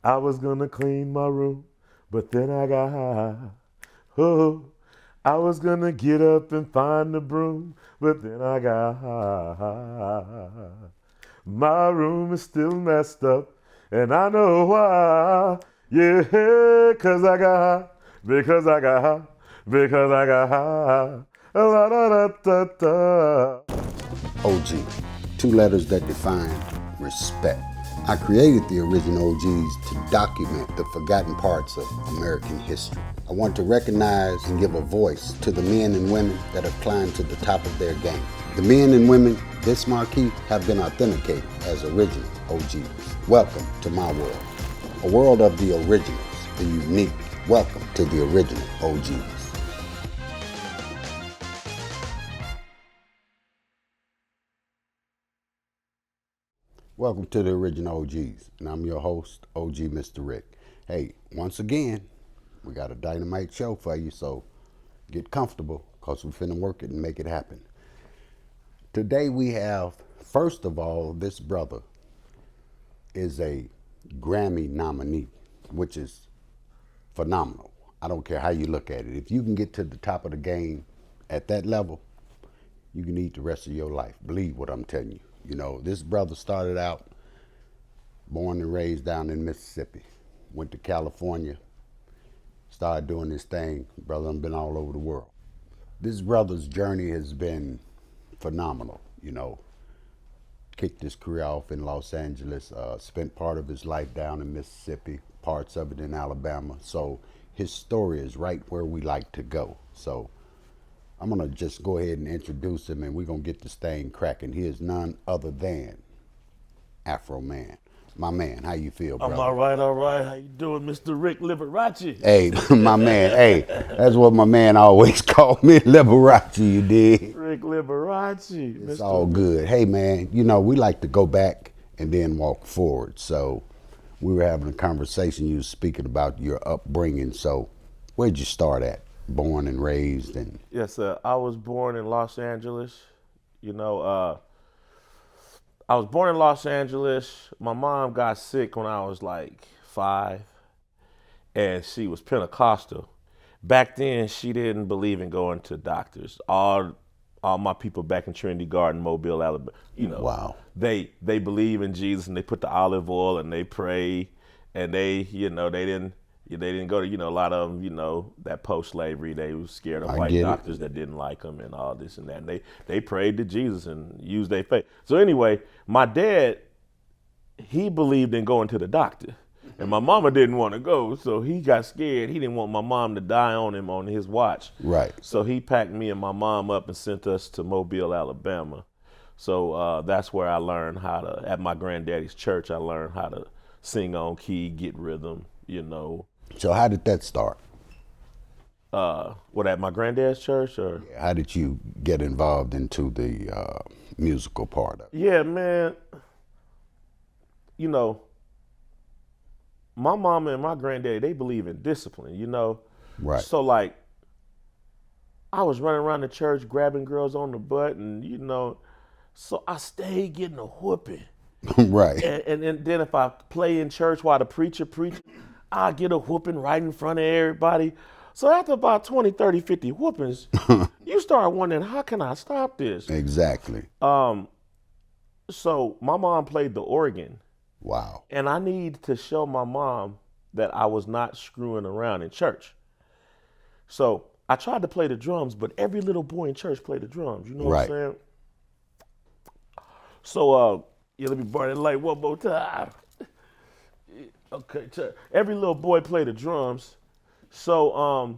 I was gonna clean my room, but then I got high. Oh, I was gonna get up and find the broom, but then I got high. My room is still messed up, and I know why. Yeah, 'cause I got high, because I got high, because I got high. La da da da da. OG, two letters that define respect. I created the original OGs to document the forgotten parts of American history. I want to recognize and give a voice to the men and women that have climbed to the top of their game. The men and women this marquee have been authenticated as original OGs. Welcome to my world, a world of the originals, the unique. Welcome to the original OGs. Welcome to the original OGs, and I'm your host, OG Mr. Rick. Hey, once again, we got a dynamite show for you, so get comfortable, because we're finna work it and make it happen. Today we have, first of all, this brother is a Grammy nominee, which is phenomenal. I don't care how you look at it. If you can get to the top of the game at that level, you can eat the rest of your life. Believe what I'm telling you. You know, this brother started out born and raised down in Mississippi, went to California, started doing this thing. Brother, I've been all over the world. This brother's journey has been phenomenal, you know. Kicked his career off in Los Angeles, spent part of his life down in Mississippi, parts of it in Alabama. So his story is right where we like to go. So I'm gonna just go ahead and introduce him, and we're gonna get this thing cracking. He is none other than Afroman. My man, how you feel, brother? I'm all right, all right. How you doing, Mr. Rick Liberace? Hey, my man, hey, that's what my man always called me, Liberace, you dig? Rick Liberace. It's Mr. all good. Hey, man, you know, we like to go back and then walk forward. So we were having a conversation. You were speaking about your upbringing. So where'd you start at? Born and raised and... Yes, sir. I was born in Los Angeles. You know, I was born in Los Angeles. My mom got sick when I was like 5, and she was Pentecostal. Back then, she didn't believe in going to doctors. All my people back in Trinity Garden, Mobile, Alabama, you know, Wow. they believe in Jesus, and they put the olive oil and they pray, and they didn't go to, you know, a lot of them, you know, that post-slavery, they was scared of I white get it. doctors that didn't like them and all this and that. And they prayed to Jesus and used their faith. So anyway, my dad, he believed in going to the doctor. And my mama didn't want to go, so he got scared. He didn't want my mom to die on him on his watch. Right. So he packed me and my mom up and sent us to Mobile, Alabama. So that's where I learned how to, at my granddaddy's church, I learned how to sing on key, get rhythm, you know. So how did that start? What, at my granddad's church? Or How did you get involved into the musical part of it? yeah, man, you know, my mama and my granddaddy, they believe in discipline, you know. Right. So like, I was running around the church grabbing girls on the butt, and you know, so I stayed getting a whooping. Right. And then if I play in church while the preacher preaches, I get a whooping right in front of everybody. So after about 20, 30, 50 whoopings, you start wondering, how can I stop this? Exactly. So my mom played the organ, Wow. and I need to show my mom that I was not screwing around in church. So I tried to play the drums, but every little boy in church played the drums. You know what I'm Right. saying? So yeah, let me burn the light one more time. Okay, every little boy played the drums. So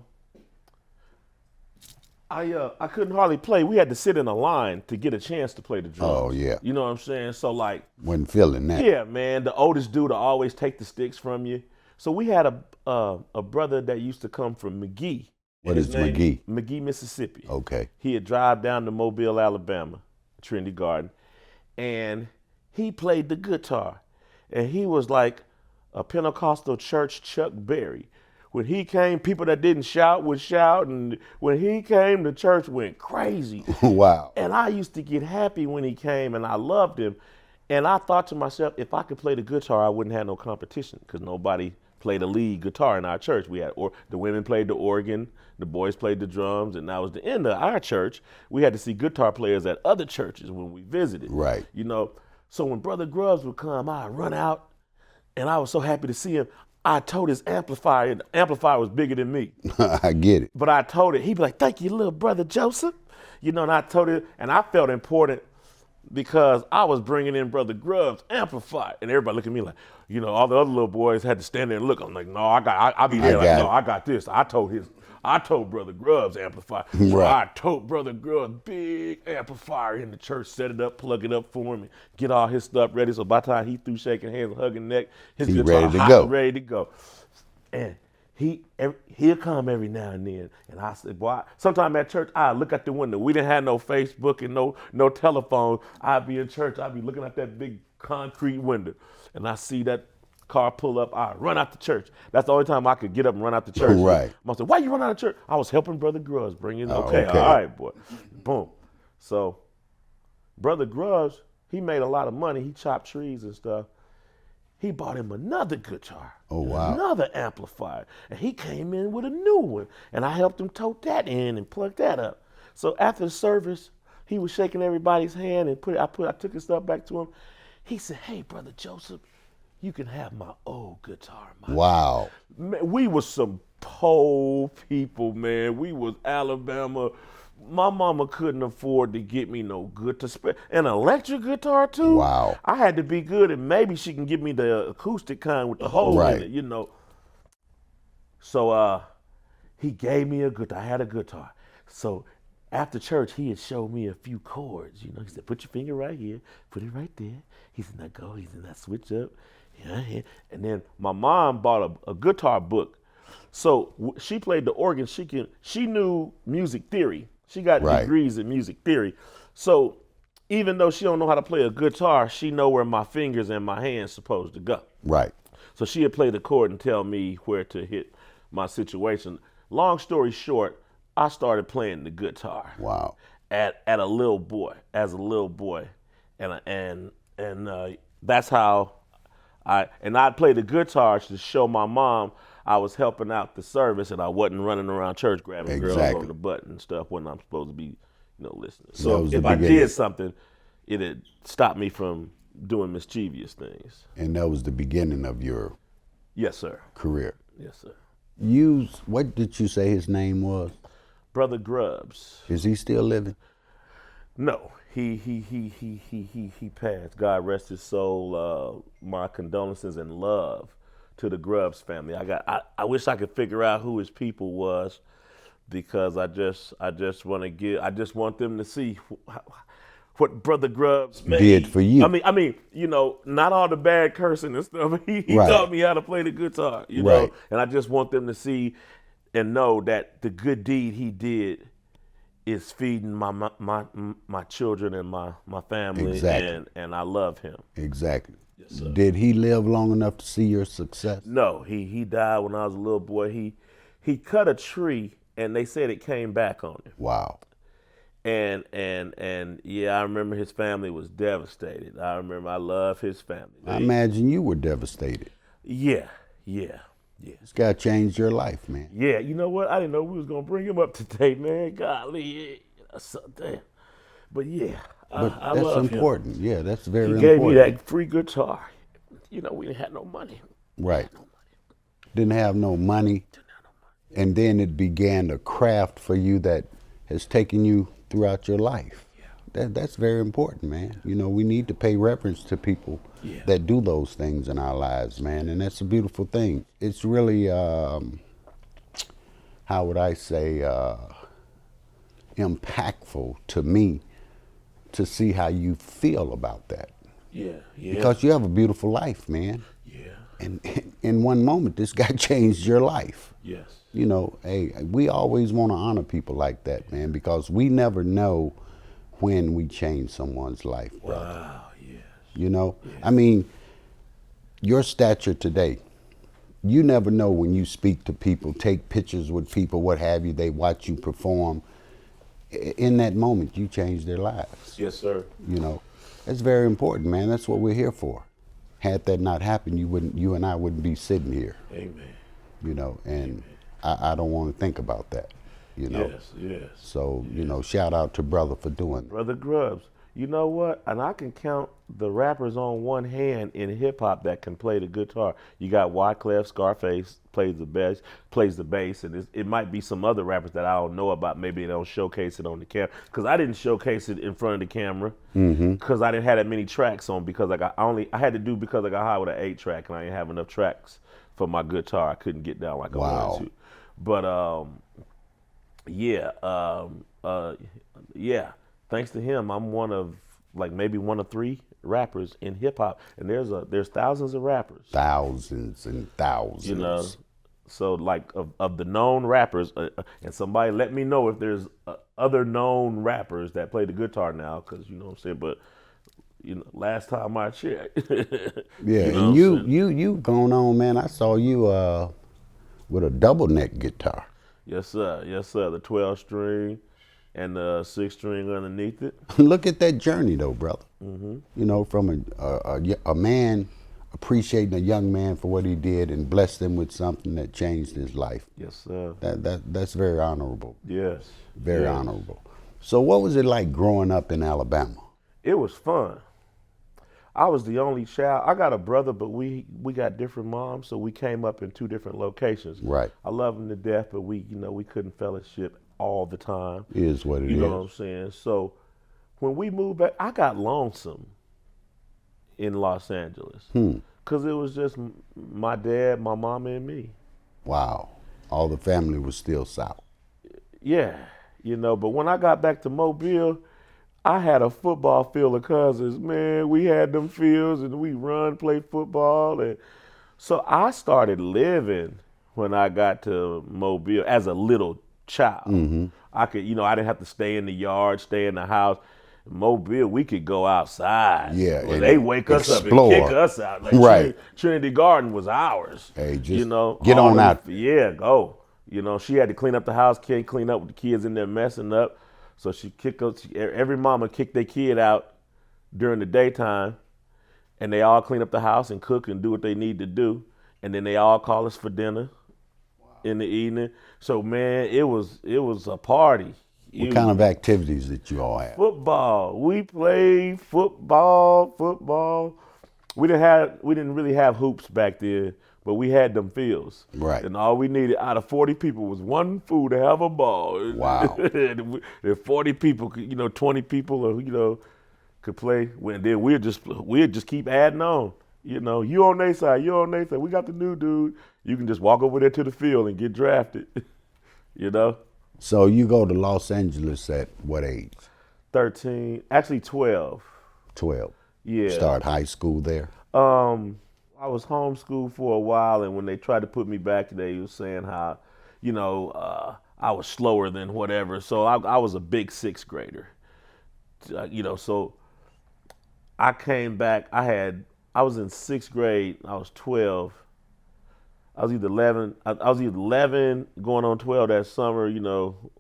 I couldn't hardly play. We had to sit in a line to get a chance to play the drums. Oh, yeah. You know what I'm saying? So like, Wasn't feeling that. yeah, man, the oldest dude will always take the sticks from you. So we had a brother that used to come from McGee. What His is name- McGee? McGee, Mississippi. Okay. He'd drive down to Mobile, Alabama, Trinity Garden, and he played the guitar. And he was like a Pentecostal church Chuck Berry. When he came, people that didn't shout would shout, and when he came, the church went crazy. Wow. And I used to get happy when he came, and I loved him. And I thought to myself, if I could play the guitar, I wouldn't have no competition because nobody played a lead guitar in our church. We had, or the women played the organ, the boys played the drums, and that was the end of our church. We had to see guitar players at other churches when we visited. Right. You know, so when Brother Grubs would come, I'd run out, and I was so happy to see him. I told his amplifier, and the amplifier was bigger than me. I get it. But I told it, he'd be like, thank you, little brother Joseph. You know, and I told it, and I felt important because I was bringing in Brother Grubs amplified, and everybody looked at me like, you know, all the other little boys had to stand there and look. I'm like, no, I'll be there. Like, no, I got this. I told Brother Grubs amplifier. So Right. I told Brother Grubs big amplifier in the church, set it up, plug it up for him, and get all his stuff ready. So by the time he through shaking hands and hugging neck, his He guitar ready to hot go. and ready to go. And he'll come every now and then, and I said, boy, sometime at church, I look out the window. We didn't have no Facebook and no telephone. I'd be in church, I'd be looking at that big concrete window, and I see that car pull up, I run out the church. That's the only time I could get up and run out the church. Right. I said, why you run out of church? I was helping Brother Grubs bring in, okay. all right, boy. Boom. So Brother Grubs, he made a lot of money. He chopped trees and stuff. He bought him another guitar. Oh, wow. Another amplifier. And he came in with a new one. And I helped him tote that in and plug that up. So after the service, he was shaking everybody's hand and I took his stuff back to him. He said, hey, Brother Joseph, you can have my old guitar. Wow. Man, we was some poor people, man. We was Alabama. My mama couldn't afford to get me no an electric guitar too. Wow. I had to be good, and maybe she can give me the acoustic kind with the hole Right. in it, you know. So he gave me a guitar. I had a guitar. So after church, he had showed me a few chords. You know, he said, "Put your finger right here, put it right there." He said, "Now go." He said, "Now switch up." Yeah. And then my mom bought a guitar book. So she played the organ. She knew music theory. She got Right. degrees in music theory. So even though she don't know how to play a guitar, she know where my fingers and my hands supposed to go. Right. So she would play the chord and tell me where to hit my situation. Long story short, I started playing the guitar. Wow. As a little boy, and that's how I'd play the guitar to show my mom I was helping out the service and I wasn't running around church grabbing girls over the butt and stuff when I'm supposed to be, listening. So if I did something, it'd stop me from doing mischievous things. And that was the beginning of your Yes, sir. career. Yes, sir. What did you say his name was? Brother Grubs. Is he still living? No, he passed. God rest his soul. My condolences and love to the Grubs family. I wish I could figure out who his people was, because I just want them to see what Brother Grubs did for you. I mean, not all the bad cursing and stuff. He Right. taught me how to play the guitar, you know. And I just want them to see and know that the good deed he did is feeding my children and my family. Exactly. And I love him. Exactly. Yes, sir. Did he live long enough to see your success? No, he died when I was a little boy. He cut a tree and they said it came back on him. Wow. And yeah, I remember his family was devastated. I love his family. I imagine you were devastated. Yeah. This guy changed your life, man. Yeah, you know what? I didn't know we was gonna bring him up today, man. Golly, that's something. But yeah, But I that's love important. him. Yeah, that's very He important. gave me that free guitar. We didn't have no money. Right. Didn't have no money. And then it began a craft for you that has taken you throughout your life. Yeah. That's very important, man. We need to pay reverence to people that do those things in our lives, man. And that's a beautiful thing. It's really, how would I say, impactful to me to see how you feel about that. Yeah. Because you have a beautiful life, man. Yeah. And in one moment, this guy changed your life. Yes. Hey, we always want to honor people like that, man, because we never know when we change someone's life, brother. Wow, yes. Yes. I mean, your stature today, you never know when you speak to people, take pictures with people, what have you, they watch you perform. In that moment, you change their lives. Yes, sir. That's very important, man. That's what we're here for. Had that not happened, you and I wouldn't be sitting here. Amen. You know, and I don't want to think about that. You know. Yes, yes. So you know, shout out to brother for doing that. Brother Grubs. You know what? And I can count the rappers on one hand in hip hop that can play the guitar. You got Wyclef, Scarface plays the bass, and it might be some other rappers that I don't know about. Maybe they don't showcase it on the camera, because I didn't showcase it in front of the camera because I didn't have that many tracks on, because I had to do because I got high with an 8-track and I didn't have enough tracks for my guitar. I couldn't get down like I wanted to. But yeah. Thanks to him, I'm maybe one of 3 rappers in hip hop, and there's thousands of rappers. Thousands and thousands. You know, so like of the known rappers, and somebody let me know if there's other known rappers that play the guitar now, because you know what I'm saying. But you know, last time I checked. Yeah, you know, and you going on, man. I saw you with a double neck guitar. Yes, sir. Yes, sir. The 12-string. And the 6-string underneath it. Look at that journey, though, brother. You know, from a man appreciating a young man for what he did and blessed him with something that changed his life. Yes, sir. That's very honorable. Yes. Very honorable. So, what was it like growing up in Alabama? It was fun. I was the only child. I got a brother, but we got different moms, so we came up in 2 different locations. Right. I love him to death, but we couldn't fellowship all the time. Is what it is. You know what I'm saying? So when we moved back, I got lonesome in Los Angeles because it was just my dad, my mama, and me. Wow. All the family was still south. Yeah, you know, but when I got back to Mobile, I had a football field of cousins. Man, we had them fields and we play football. And so I started living when I got to Mobile as a little child. I could, I didn't have to stay in the yard, stay in the house. Mobile, we could go outside. Yeah, well, they wake us explore. up and kick us out. Like right. Trinity Garden was ours. Hey, just get on out. Yeah, go. She had to clean up the house, clean up with the kids in there messing up. So she kicked us. Every mama kicked their kid out during the daytime, and they all clean up the house and cook and do what they need to do, and then they all call us for dinner. In the evening. So man, it was a party. What kind of activities did you all have? Football. We played football. We didn't really have hoops back then, but we had them fields. Right. And all we needed out of 40 people was one fool to have a ball. Wow. If 40 people, 20 people, or could play, then we'd just keep adding on. You on their side, you on their side. We got the new dude. You can just walk over there to the field and get drafted. So you go to Los Angeles at what age? 13, actually 12. 12. Yeah. Start high school there? I was homeschooled for a while, and when they tried to put me back, they were saying how, I was slower than whatever. So I was a big 6th grader. So I came back. I was in 6th grade. I was 12. I was either 11. I was either 11 going on 12 that summer,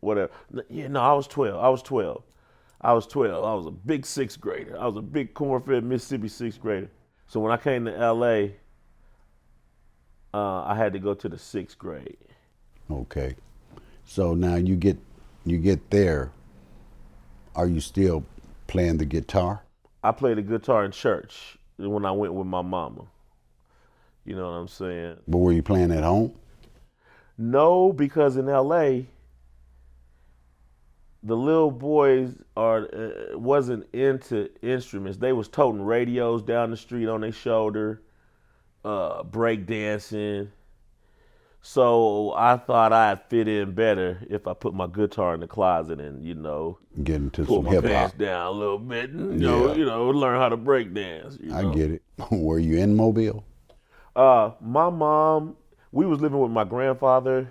whatever. Yeah, no, I was 12. I was 12. I was a big 6th grader. I was a big corn-fed Mississippi 6th grader. So when I came to L.A., I had to go to the 6th grade. Okay. So now you get there. Are you still playing the guitar? I played the guitar in church when I went with my mama. You know what I'm saying? But were you playing at home? No, because in L.A., the little boys wasn't into instruments. They was toting radios down the street on their shoulder, break dancing. So I thought I'd fit in better if I put my guitar in the closet and, get into pull some my hip pants hop down a little bit and, learn how to break dance. I get it. Were you in Mobile? My mom, we was living with my grandfather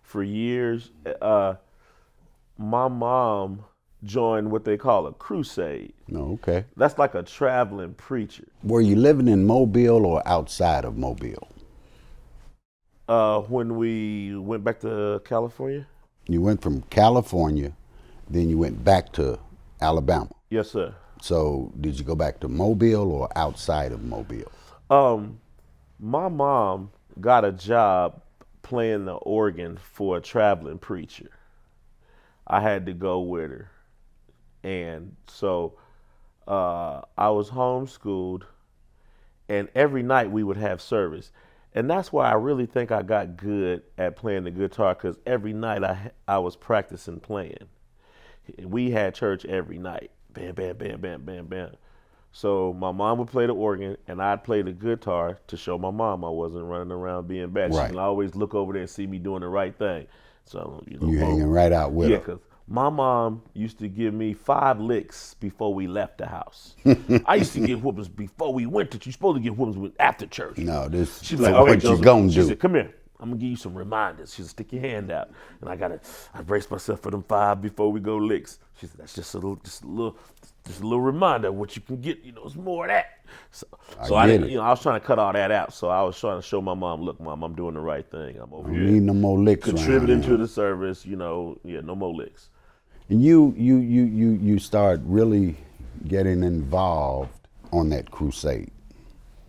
for years. My mom joined what they call a crusade. Oh, okay. That's like a traveling preacher. Were you living in Mobile or outside of Mobile? When we went back to California. You went from California, then you went back to Alabama. Yes, sir. So did you go back to Mobile or outside of Mobile? My mom got a job playing the organ for a traveling preacher. I had to go with her, and so I was homeschooled, and every night we would have service. And that's why I really think I got good at playing the guitar, because every night I was practicing playing. We had church every night. Bam, bam, bam, bam, bam, bam. So my mom would play the organ, and I'd play the guitar to show my mom I wasn't running around being bad. She Right. can always look over there and see me doing the right thing. So, You Mom, hanging right out with yeah, her. because my mom used to give me 5 licks before we left the house. I used to get whoopings before we went to church. You're supposed to get whoopings after church. No, this She's for like, okay, what you Joseph. gonna She do. said, come here. I'm gonna give you some reminders. She said, stick your hand out. And I brace myself for them 5 before we go licks. She said, that's just a little reminder of what you can get. It's more of that. So I get didn't, it. I was trying to cut all that out. So I was trying to show my mom, look, Mom, I'm doing the right thing. I'm over Don't here need no more licks around contributing here. to the service. No more licks. And you start really getting involved on that crusade.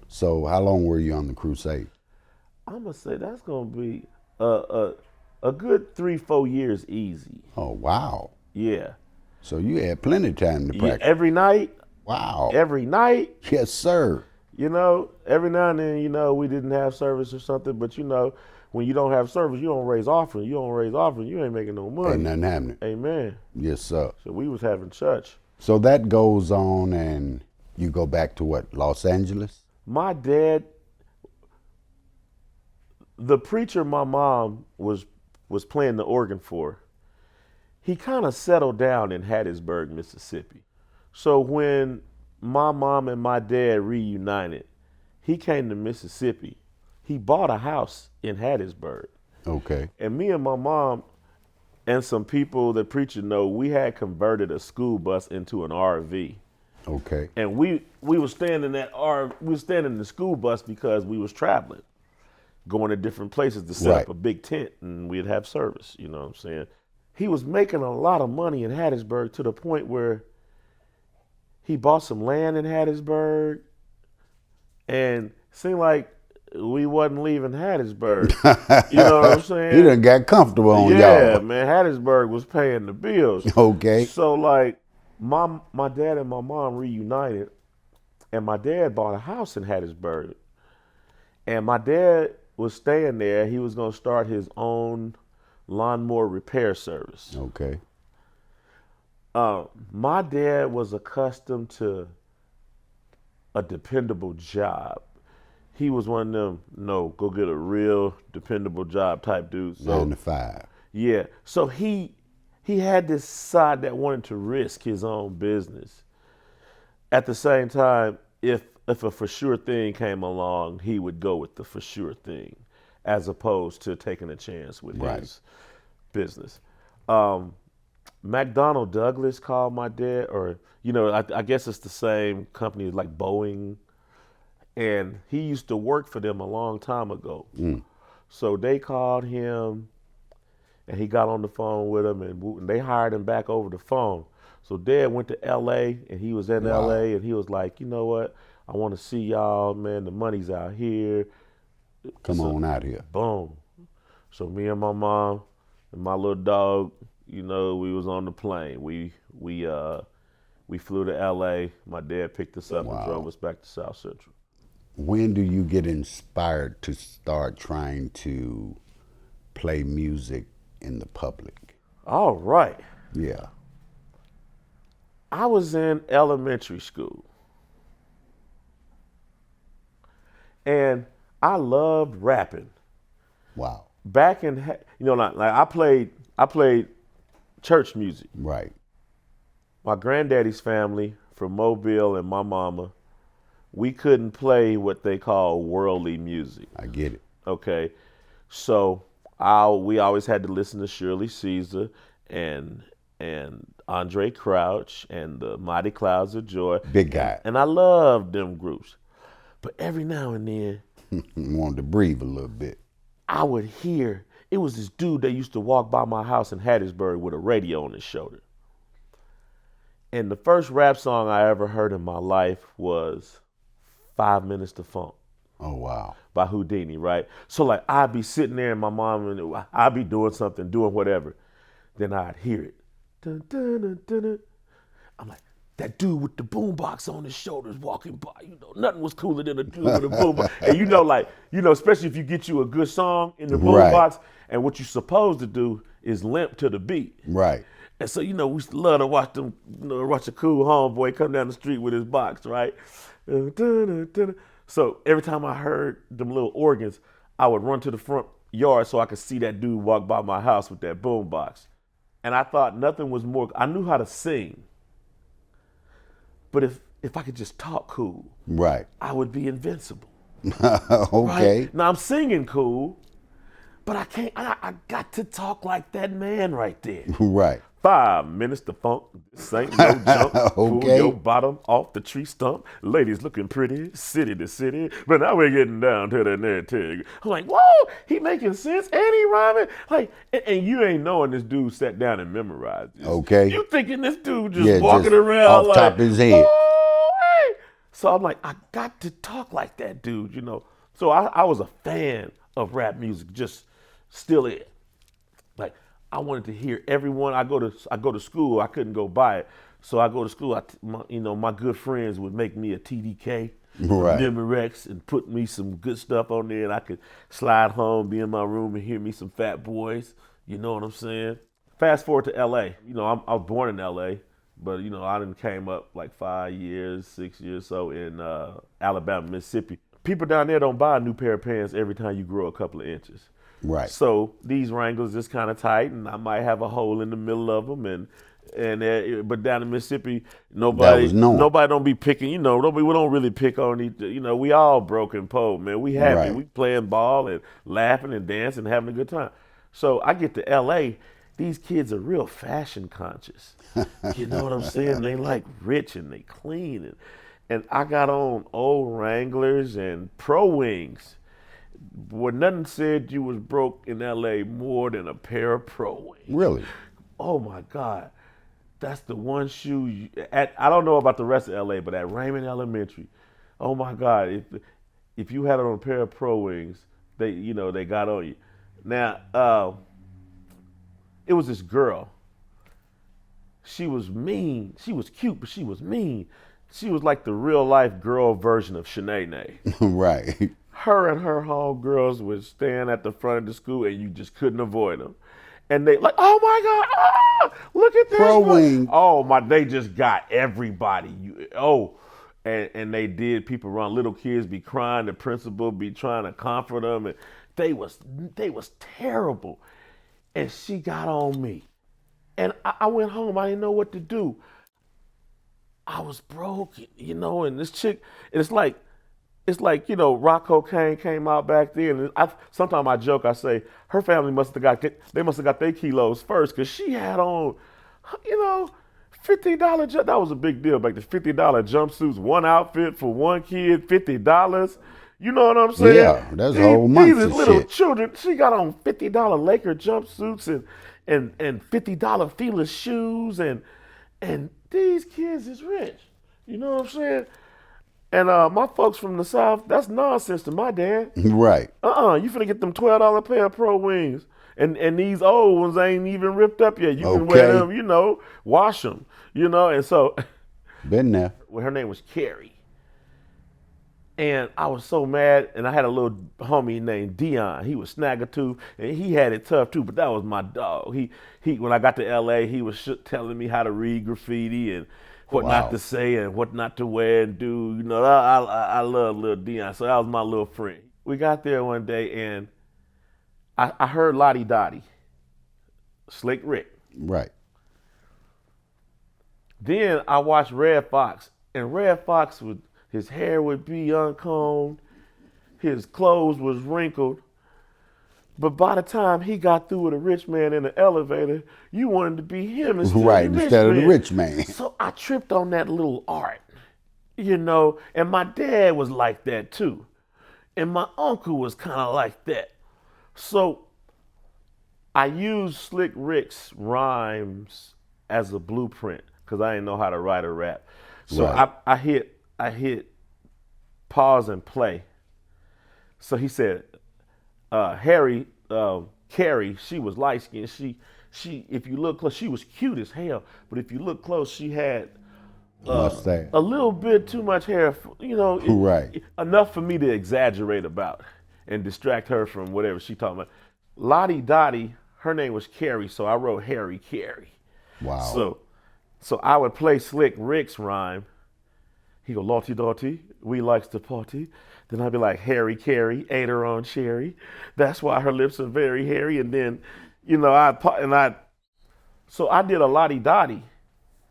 So how long were you on the crusade? I'm gonna say that's gonna be a good 3-4 years easy. Oh wow! Yeah. So you had plenty of time to Yeah, practice. every night. Wow! Every night. Yes, sir. Every now and then, we didn't have service or something, but when you don't have service, you don't raise offering. You don't raise offering, you ain't making no money. Ain't nothing happening. Amen. Yes, sir. So we was having church. So that goes on, and you go back to what? Los Angeles. My dad, the preacher my mom was playing the organ for, he kind of settled down in Hattiesburg, Mississippi. So when my mom and my dad reunited, he came to Mississippi. He bought a house in Hattiesburg. Okay. And me and my mom and some people that preacher know, we had converted a school bus into an RV. Okay. And we were staying in the school bus because we was traveling, going to different places to set Right. up a big tent, and we'd have service, you know what I'm saying? He was making a lot of money in Hattiesburg to the point where he bought some land in Hattiesburg, and it seemed like we wasn't leaving Hattiesburg. You know what I'm saying? He done got comfortable on Yeah, y'all. man, Hattiesburg was paying the bills. Okay. So like my dad and my mom reunited, and my dad bought a house in Hattiesburg. And my dad was staying there. He was gonna start his own lawnmower repair service. Okay. My dad was accustomed to a dependable job. He was one of them, no, go get a real dependable job type dude. So 9 to 5. yeah, so he had this side that wanted to risk his own business. At the same time, if a for sure thing came along, he would go with the for sure thing, as opposed to taking a chance with Right. his business. McDonnell Douglas called my dad, or I guess it's the same company like Boeing, and he used to work for them a long time ago. So they called him, and he got on the phone with them, and they hired him back over the phone. So Dad went to L.A., and he was in Wow. L.A., and he was like, you know what? I want to see y'all, man. The money's out here. Come on out here. Boom. So me and my mom and my little dog, we was on the plane. We flew to L.A. My dad picked us up Wow. and drove us back to South Central. When do you get inspired to start trying to play music in the public? All right. Yeah. I was in elementary school, and I loved rapping. Wow. Back in, like I played church music. Right. My granddaddy's family from Mobile and my mama, we couldn't play what they call worldly music. I get it. Okay, so we always had to listen to Shirley Caesar and Andre Crouch and the Mighty Clouds of Joy. Big guy. And I loved them groups. But every now and then, Wanted to breathe a little bit. I would hear, it was this dude that used to walk by my house in Hattiesburg with a radio on his shoulder. And the first rap song I ever heard in my life was 5 Minutes to Funk Oh, wow. by Houdini, right? So like I'd be sitting there and my mom, and I'd be doing something, doing whatever. Then I'd hear it. Dun, dun, dun, dun, dun. I'm like, that dude with the boombox on his shoulders walking by, nothing was cooler than a dude with a boombox. And especially if you get you a good song in the Right. boombox, and what you're supposed to do is limp to the beat. Right. And so, we used to love to watch them, watch a cool homeboy come down the street with his box, right? So every time I heard them little organs, I would run to the front yard so I could see that dude walk by my house with that boombox. And I thought nothing was more, I knew how to sing. But if I could just talk cool, Right. I would be invincible. Okay. Right? Now I'm singing cool, but I can't, I got to talk like that man right there. Right. 5 minutes to funk, this ain't no jump. Pull Okay. your bottom off the tree stump. Ladies looking pretty, city to city. But now we're getting down to the net. I'm like, whoa, he making sense and he rhyming. Like, and you ain't knowing this dude sat down and memorized this. Okay. You thinking this dude just walking just around off like, top of his head. oh, hey. So I'm like, I got to talk like that dude, So I was a fan of rap music, just still is. Like, I wanted to hear everyone. I go to school. I couldn't go buy it, so I go to school. My good friends would make me a TDK, Right. Memorex, and put me some good stuff on there, and I could slide home, be in my room, and hear me some Fat Boys. You know what I'm saying? Fast forward to L.A. I was born in L.A., but I done came up like 5 years, 6 years so in Alabama, Mississippi. People down there don't buy a new pair of pants every time you grow a couple of inches. Right. So these Wranglers just kind of tight, and I might have a hole in the middle of them, but down in Mississippi, nobody don't be picking. We don't really pick on each. We all broken pole, man. We happy. Right. We playing ball and laughing and dancing and having a good time. So I get to L.A. These kids are real fashion conscious. You know what I'm saying? They like rich and they clean, and I got on old Wranglers and Pro Wings. Boy, nothing said you was broke in L.A. more than a pair of Pro Wings. Really? Oh my God, that's the one shoe. I don't know about the rest of L.A., but at Raymond Elementary, oh my God, if you had on a pair of Pro Wings, they got on you. Now, it was this girl. She was mean. She was cute, but she was mean. She was like the real life girl version of Shanae. Right. Her and her homegirls would stand at the front of the school, and you just couldn't avoid them. And they like, oh my God, look at this. Pro Wing. Oh my, they just got everybody. And they did. People around, little kids be crying. The principal be trying to comfort them, and they was terrible. And she got on me, and I went home. I didn't know what to do. I was broke, and this chick, and it's like, rock cocaine came out back then. And sometimes I joke, I say, her family must have got their kilos first, because she had on, $50, that was a big deal back then, $50 jumpsuits, one outfit for one kid, $50. You know what I'm saying? Yeah, that's a whole month These of little shit. children, she got on $50 Laker jumpsuits and $50 Fila shoes, and these kids is rich. You know what I'm saying? And my folks from the South, that's nonsense to my dad. Right. You finna get them $12 pair of Pro Wings. And these old ones ain't even ripped up yet. You can wear them, wash them, and so. Been there. Well, her name was Carrie. And I was so mad, and I had a little homie named Dion. He was Snaggletooth, and he had it tough too, but that was my dog. He when I got to L.A., he was telling me how to read graffiti and what not to say and what not to wear and do. I love little Dion, so that was my little friend. We got there one day, and I heard Lottie Dottie, Slick Rick. Right. Then I watched Red Fox, and Red Fox his hair would be uncombed, his clothes was wrinkled, but by the time he got through with a rich man in the elevator, you wanted to be him instead of the rich man. So I tripped on that little art, and my dad was like that too, and my uncle was kind of like that. So I used Slick Rick's rhymes as a blueprint because I didn't know how to write or rap. So Right. I hit pause and play. So he said, Carrie, she was light skinned. She, if you look close, she was cute as hell. But if you look close, she had Mustache. a little bit too much hair, Right. enough for me to exaggerate about and distract her from whatever she talking about. Lottie Dottie, her name was Carrie, so I wrote Harry Carrie. Wow. So I would play Slick Rick's rhyme. He go, Lottie Dottie, we likes to party. Then I'd be like, Harry Carey, ate her on cherry. That's why her lips are very hairy. And then, so I did a Lottie Dottie,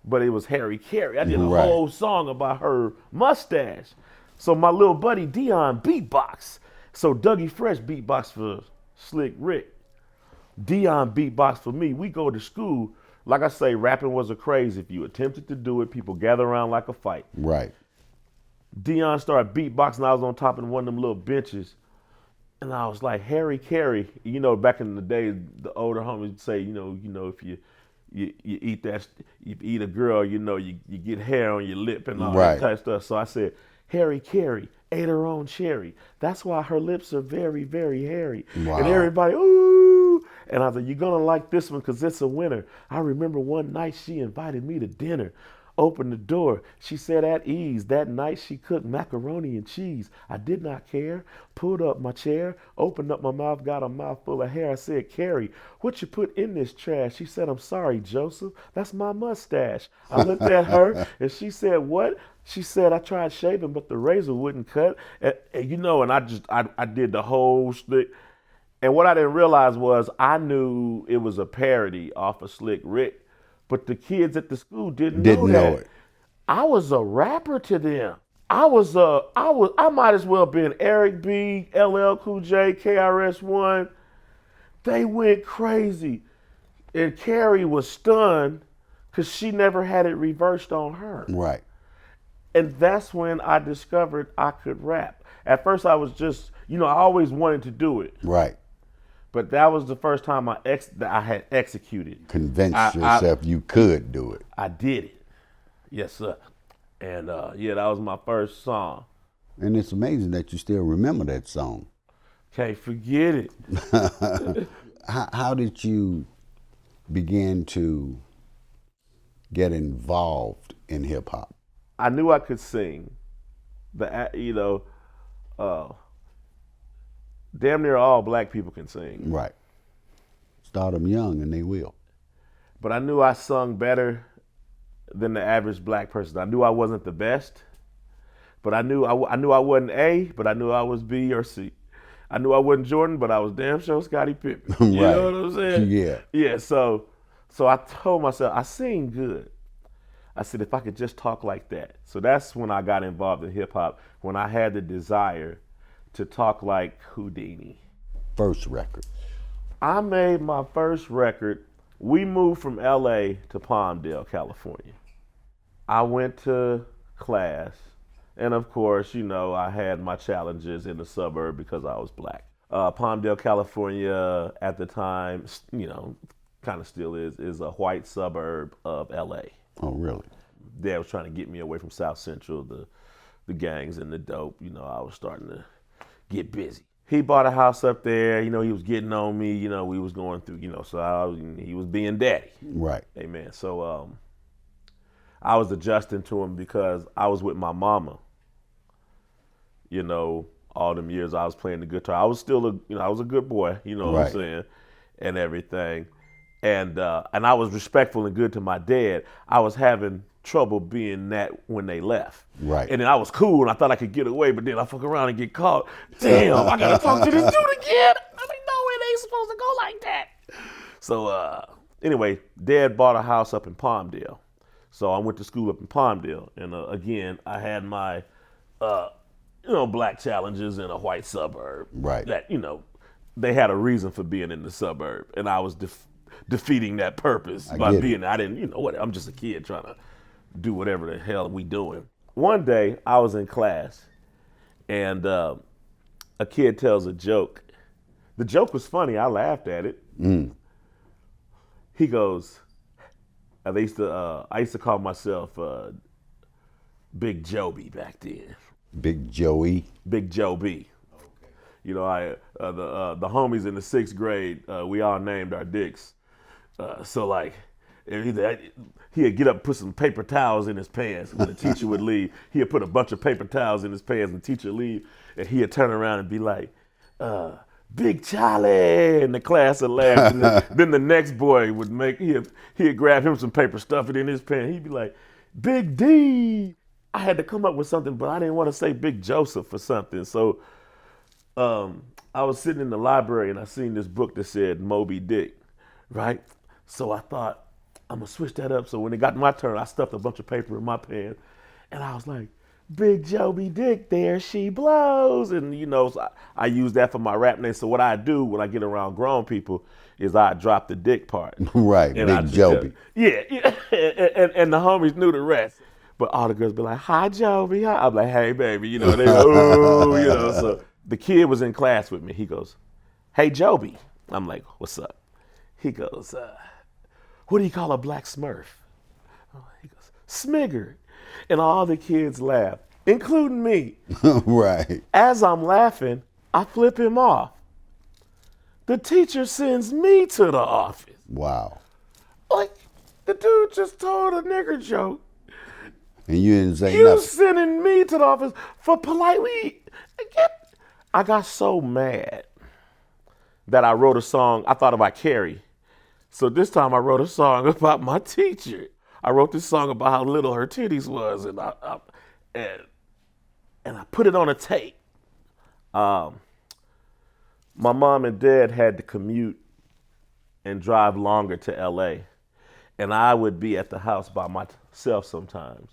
but it was Harry Carey. I did a Right. whole song about her mustache. So my little buddy Dion beatbox. So Dougie Fresh beatbox for Slick Rick. Dion beatbox for me. We go to school. Like I say, rapping was a craze. If you attempted to do it, people gather around like a fight. Right. Dion started beatboxing. I was on top of one of them little benches. And I was like, Harry Carey. Back in the day, the older homies would say, if you eat that, you eat a girl, you get hair on your lip and all Right. that type of stuff. So I said, Harry Carey ate her own cherry. That's why her lips are very, very hairy. Wow. And everybody, ooh. And I said, you're going to like this one because it's a winner. I remember one night she invited me to dinner. Opened the door. She said at ease. That night she cooked macaroni and cheese. I did not care. Pulled up my chair. Opened up my mouth. Got a mouthful of hair. I said, Carrie, what you put in this trash? She said, I'm sorry, Joseph. That's my mustache. I looked at her and she said, what? She said, I tried shaving, but the razor wouldn't cut. And I did the whole stick. And what I didn't realize was I knew it was a parody off of Slick Rick. But the kids at the school didn't know it. I was a rapper to them. I might as well been Eric B, LL Cool J, KRS-One. They went crazy. And Carrie was stunned because she never had it reversed on her. Right. And that's when I discovered I could rap. At first I was just, I always wanted to do it. Right. But that was the first time I had executed. Convince yourself you could do it. I did it. Yes, sir. And that was my first song. And it's amazing that you still remember that song. Can't forget it. How did you begin to get involved in hip hop? I knew I could sing. Damn near all black people can sing. Right. Start them young and they will. But I knew I sung better than the average black person. I knew I wasn't the best, but I knew I wasn't A, but I knew I was B or C. I knew I wasn't Jordan, but I was damn sure Scottie Pippen. You know what I'm saying? Yeah. Yeah, so I told myself, I sing good. I said, if I could just talk like that. So that's when I got involved in hip hop, when I had the desire to talk like Houdini. First record. I made my first record. We moved from LA to Palmdale, California. I went to class, and of course, I had my challenges in the suburb because I was black. Palmdale, California, at the time, kind of still is a white suburb of LA. Oh, really? Dad was trying to get me away from South Central, the gangs and the dope. I was starting to get busy. He bought a house up there. He was getting on me. We was going through. So he was being daddy. Right. Amen. So I was adjusting to him because I was with my mama. All them years I was playing the guitar. I was still I was a good boy. You know what I'm saying, and everything. And I was respectful and good to my dad. I was having trouble being that when they left. Right. And then I was cool and I thought I could get away, but then I fuck around and get caught. Damn, I gotta talk to this dude again. I mean, no, it ain't supposed to go like that. So anyway, Dad bought a house up in Palmdale. So I went to school up in Palmdale. And again, I had my, black challenges in a white suburb. Right. That, they had a reason for being in the suburb. And I was defeating that purpose by being, I didn't, I'm just a kid trying to do whatever the hell we doing. One day I was in class and a kid tells a joke. The joke was funny. I laughed at it. He goes, I used to call myself Big Joby back then. Big Joey. Big Joe B. You know, the homies in the 6th grade, we all named our dicks. So like, he'd get up and put some paper towels in his pants when the teacher would leave. He'd put a bunch of paper towels in his pants and the teacher would leave, and he'd turn around and be like, Big Charlie, and the class would laugh. And then the next boy would he'd grab him some paper, stuff it in his pants. He'd be like, Big D. I had to come up with something, but I didn't want to say Big Joseph or something. So I was sitting in the library and I seen this book that said Moby Dick, right? So I thought, I'm gonna switch that up. So when it got my turn, I stuffed a bunch of paper in my pants and I was like, Big Joby Dick, there she blows. And you know, so I use that for my rap name. So what I do when I get around grown people is I drop the dick part. Right, Big Joby. Yeah. And the homies knew the rest. But all the girls be like, hi, Joby. Hi. I'm like, hey, baby. You know, they go, ooh, you know. So the kid was in class with me. He goes, hey, Joby. I'm like, what's up? He goes, what do you call a black Smurf? He goes, Smigger. And all the kids laugh, including me. Right. As I'm laughing, I flip him off. The teacher sends me to the office. Wow. Like, the dude just told a nigger joke. And you didn't say You nothing. sending me to the office for politely. I got so mad that I wrote a song. I thought about Carrie. So this time I wrote a song about my teacher. I wrote this song about how little her titties was, and I put it on a tape. My mom and dad had to commute and drive longer to LA, and I would be at the house by myself sometimes.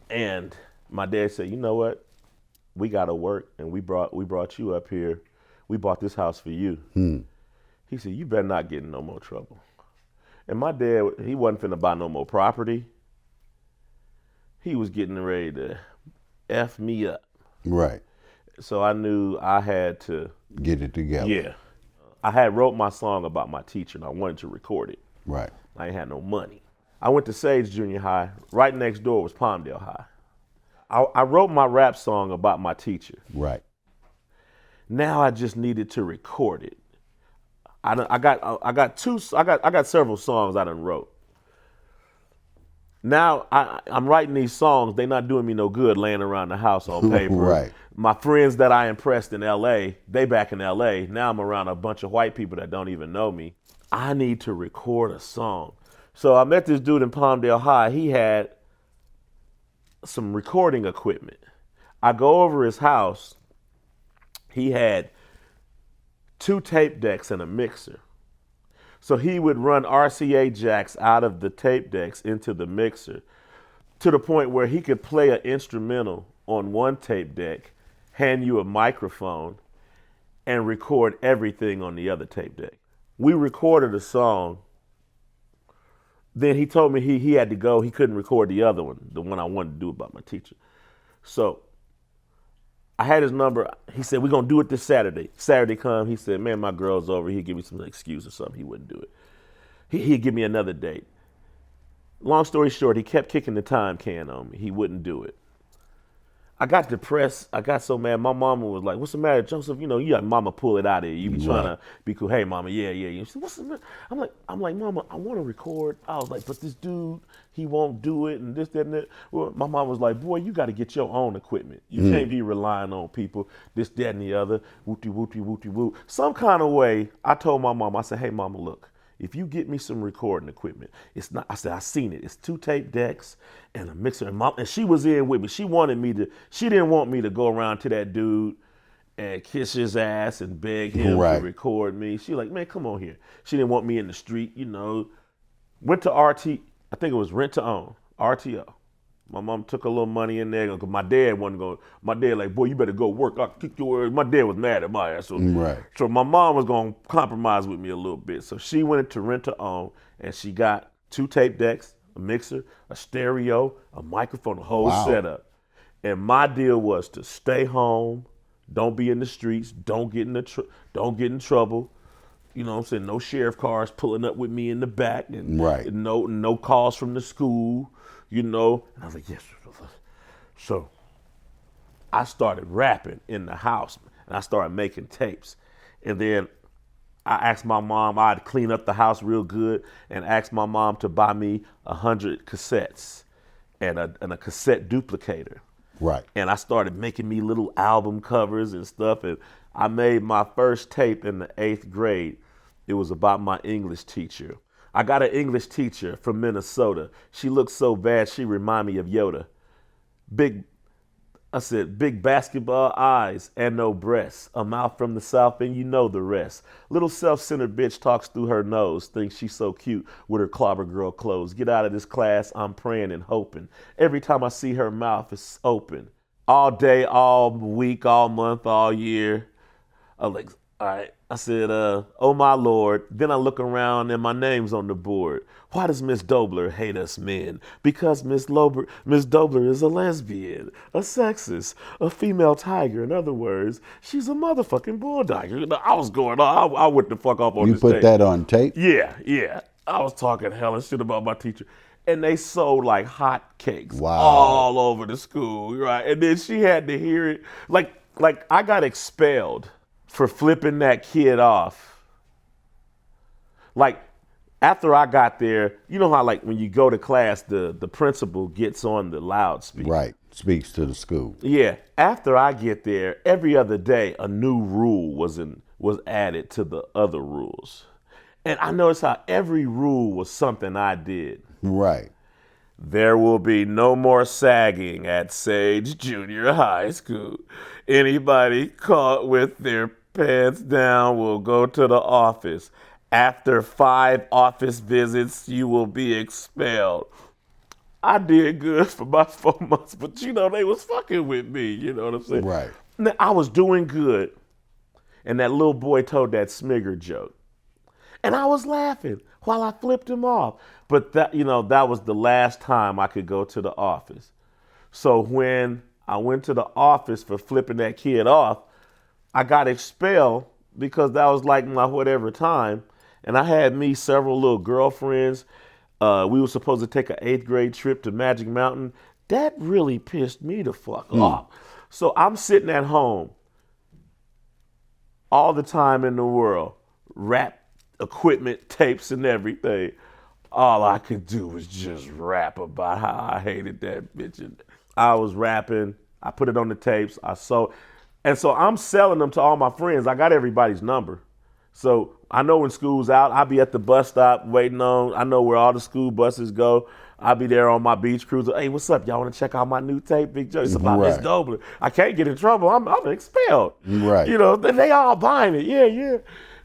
And my dad said, you know what? We gotta work, and we brought you up here. We bought this house for you. He said, you better not get in no more trouble. And my dad, he wasn't finna buy no more property. He was getting ready to F me up. Right. So I knew I had to get it together. Yeah. I had wrote my song about my teacher and I wanted to record it. Right. I ain't had no money. I went to Sage Junior High. Right next door was Palmdale High. I wrote my rap song about my teacher. Right. Now I just needed to record it. I got several songs I done wrote. Now I'm writing these songs. They not doing me no good laying around the house on paper. Right. My friends that I impressed in LA, they back in LA. Now I'm around a bunch of white people that don't even know me. I need to record a song. So I met this dude in Palmdale High. He had some recording equipment. I go over his house. He had 2 tape decks and a mixer. So he would run RCA jacks out of the tape decks into the mixer to the point where he could play an instrumental on one tape deck, hand you a microphone, and record everything on the other tape deck. We recorded a song. Then he told me he had to go. He couldn't record the other one, the one I wanted to do about my teacher. So I had his number. He said, we're going to do it this Saturday. Saturday come, he said, man, my girl's over. He'd give me some excuse or something. He wouldn't do it. He'd give me another date. Long story short, he kept kicking the time can on me. He wouldn't do it. I got depressed. I got so mad. My mama was like, what's the matter, Joseph? You know, you got mama pull it out of you. You be trying to be cool. Hey, mama, yeah. She said, what's the matter? I'm like, mama, I want to record. I was like, but this dude, he won't do it and this, that, and that. Well, my mom was like, boy, you got to get your own equipment. You can't be relying on people, this, that, and the other. Wooty, wooty, wooty, woo. Some kind of way, I told my mom, I said, hey, mama, look. If you get me some recording equipment, it's not, I said, I seen it. It's 2 tape decks and a mixer. And she was in with me. She didn't want me to go around to that dude and kiss his ass and beg him to record me. She like, man, come on here. She didn't want me in the street, you know. Went to RT, I think it was Rent to Own, RTO. My mom took a little money in there because my dad wasn't going. My dad like, boy, you better go work. I'll kick your ass. My dad was mad at my ass. So my mom was going to compromise with me a little bit. So she went into Rent to Own and she got 2 tape decks, a mixer, a stereo, a microphone, a whole setup. And my deal was to stay home, don't be in the streets, don't get in trouble. You know what I'm saying? No sheriff cars pulling up with me in the back, and Right. no calls from the school, you know. And I was like, yes. So I started rapping in the house, and I started making tapes. And then I asked my mom, I'd clean up the house real good, and asked my mom to buy me 100 cassettes and a cassette duplicator. Right. And I started making me little album covers and stuff. And I made my first tape in the 8th grade. It was about my English teacher. I got an English teacher from Minnesota. She looked so bad, she reminded me of Yoda. Big basketball eyes and no breasts, a mouth from the South and you know the rest. Little self-centered bitch talks through her nose, thinks she's so cute with her clobber girl clothes. Get out of this class, I'm praying and hoping. Every time I see her mouth, it's open. All day, all week, all month, all year. I'm like, all right. I said, oh my Lord. Then I look around and my name's on the board. Why does Miss Dobler hate us men? Because Miss Dobler is a lesbian, a sexist, a female tiger. In other words, she's a motherfucking bulldogger. I was going on. I went the fuck off on You this put tape. that on tape? Yeah. I was talking hella shit about my teacher. And they sold like hot cakes Wow. all over the school, right? And then she had to hear it. Like I got expelled for flipping that kid off. Like, after I got there, you know how like when you go to class, the principal gets on the loudspeaker. Right. Speaks to the school. Yeah. After I get there, every other day a new rule was added to the other rules. And I noticed how every rule was something I did. Right. There will be no more sagging at Sage Junior High School. Anybody caught with their pants down will go to the office. After 5 office visits, you will be expelled. I did good for about 4 months, but you know, they was fucking with me, you know what I'm saying? Right. Now, I was doing good, and that little boy told that Smigger joke. And I was laughing while I flipped him off. But that was the last time I could go to the office. So when I went to the office for flipping that kid off, I got expelled because that was like my whatever time. And I had me several little girlfriends. We were supposed to take an 8th grade trip to Magic Mountain. That really pissed me the fuck off. So I'm sitting at home all the time in the world, rap equipment, tapes and everything. All I could do was just rap about how I hated that bitch. And I was rapping. I put it on the tapes. So I'm selling them to all my friends. I got everybody's number. So I know when school's out, I'll be at the bus stop waiting on. I know where all the school buses go. I'll be there on my beach cruiser. Hey, what's up? Y'all want to check out my new tape? Big Joe. It's about Miss Dobler. I can't get in trouble. I'm expelled. Right. You know, they all buying it. Yeah.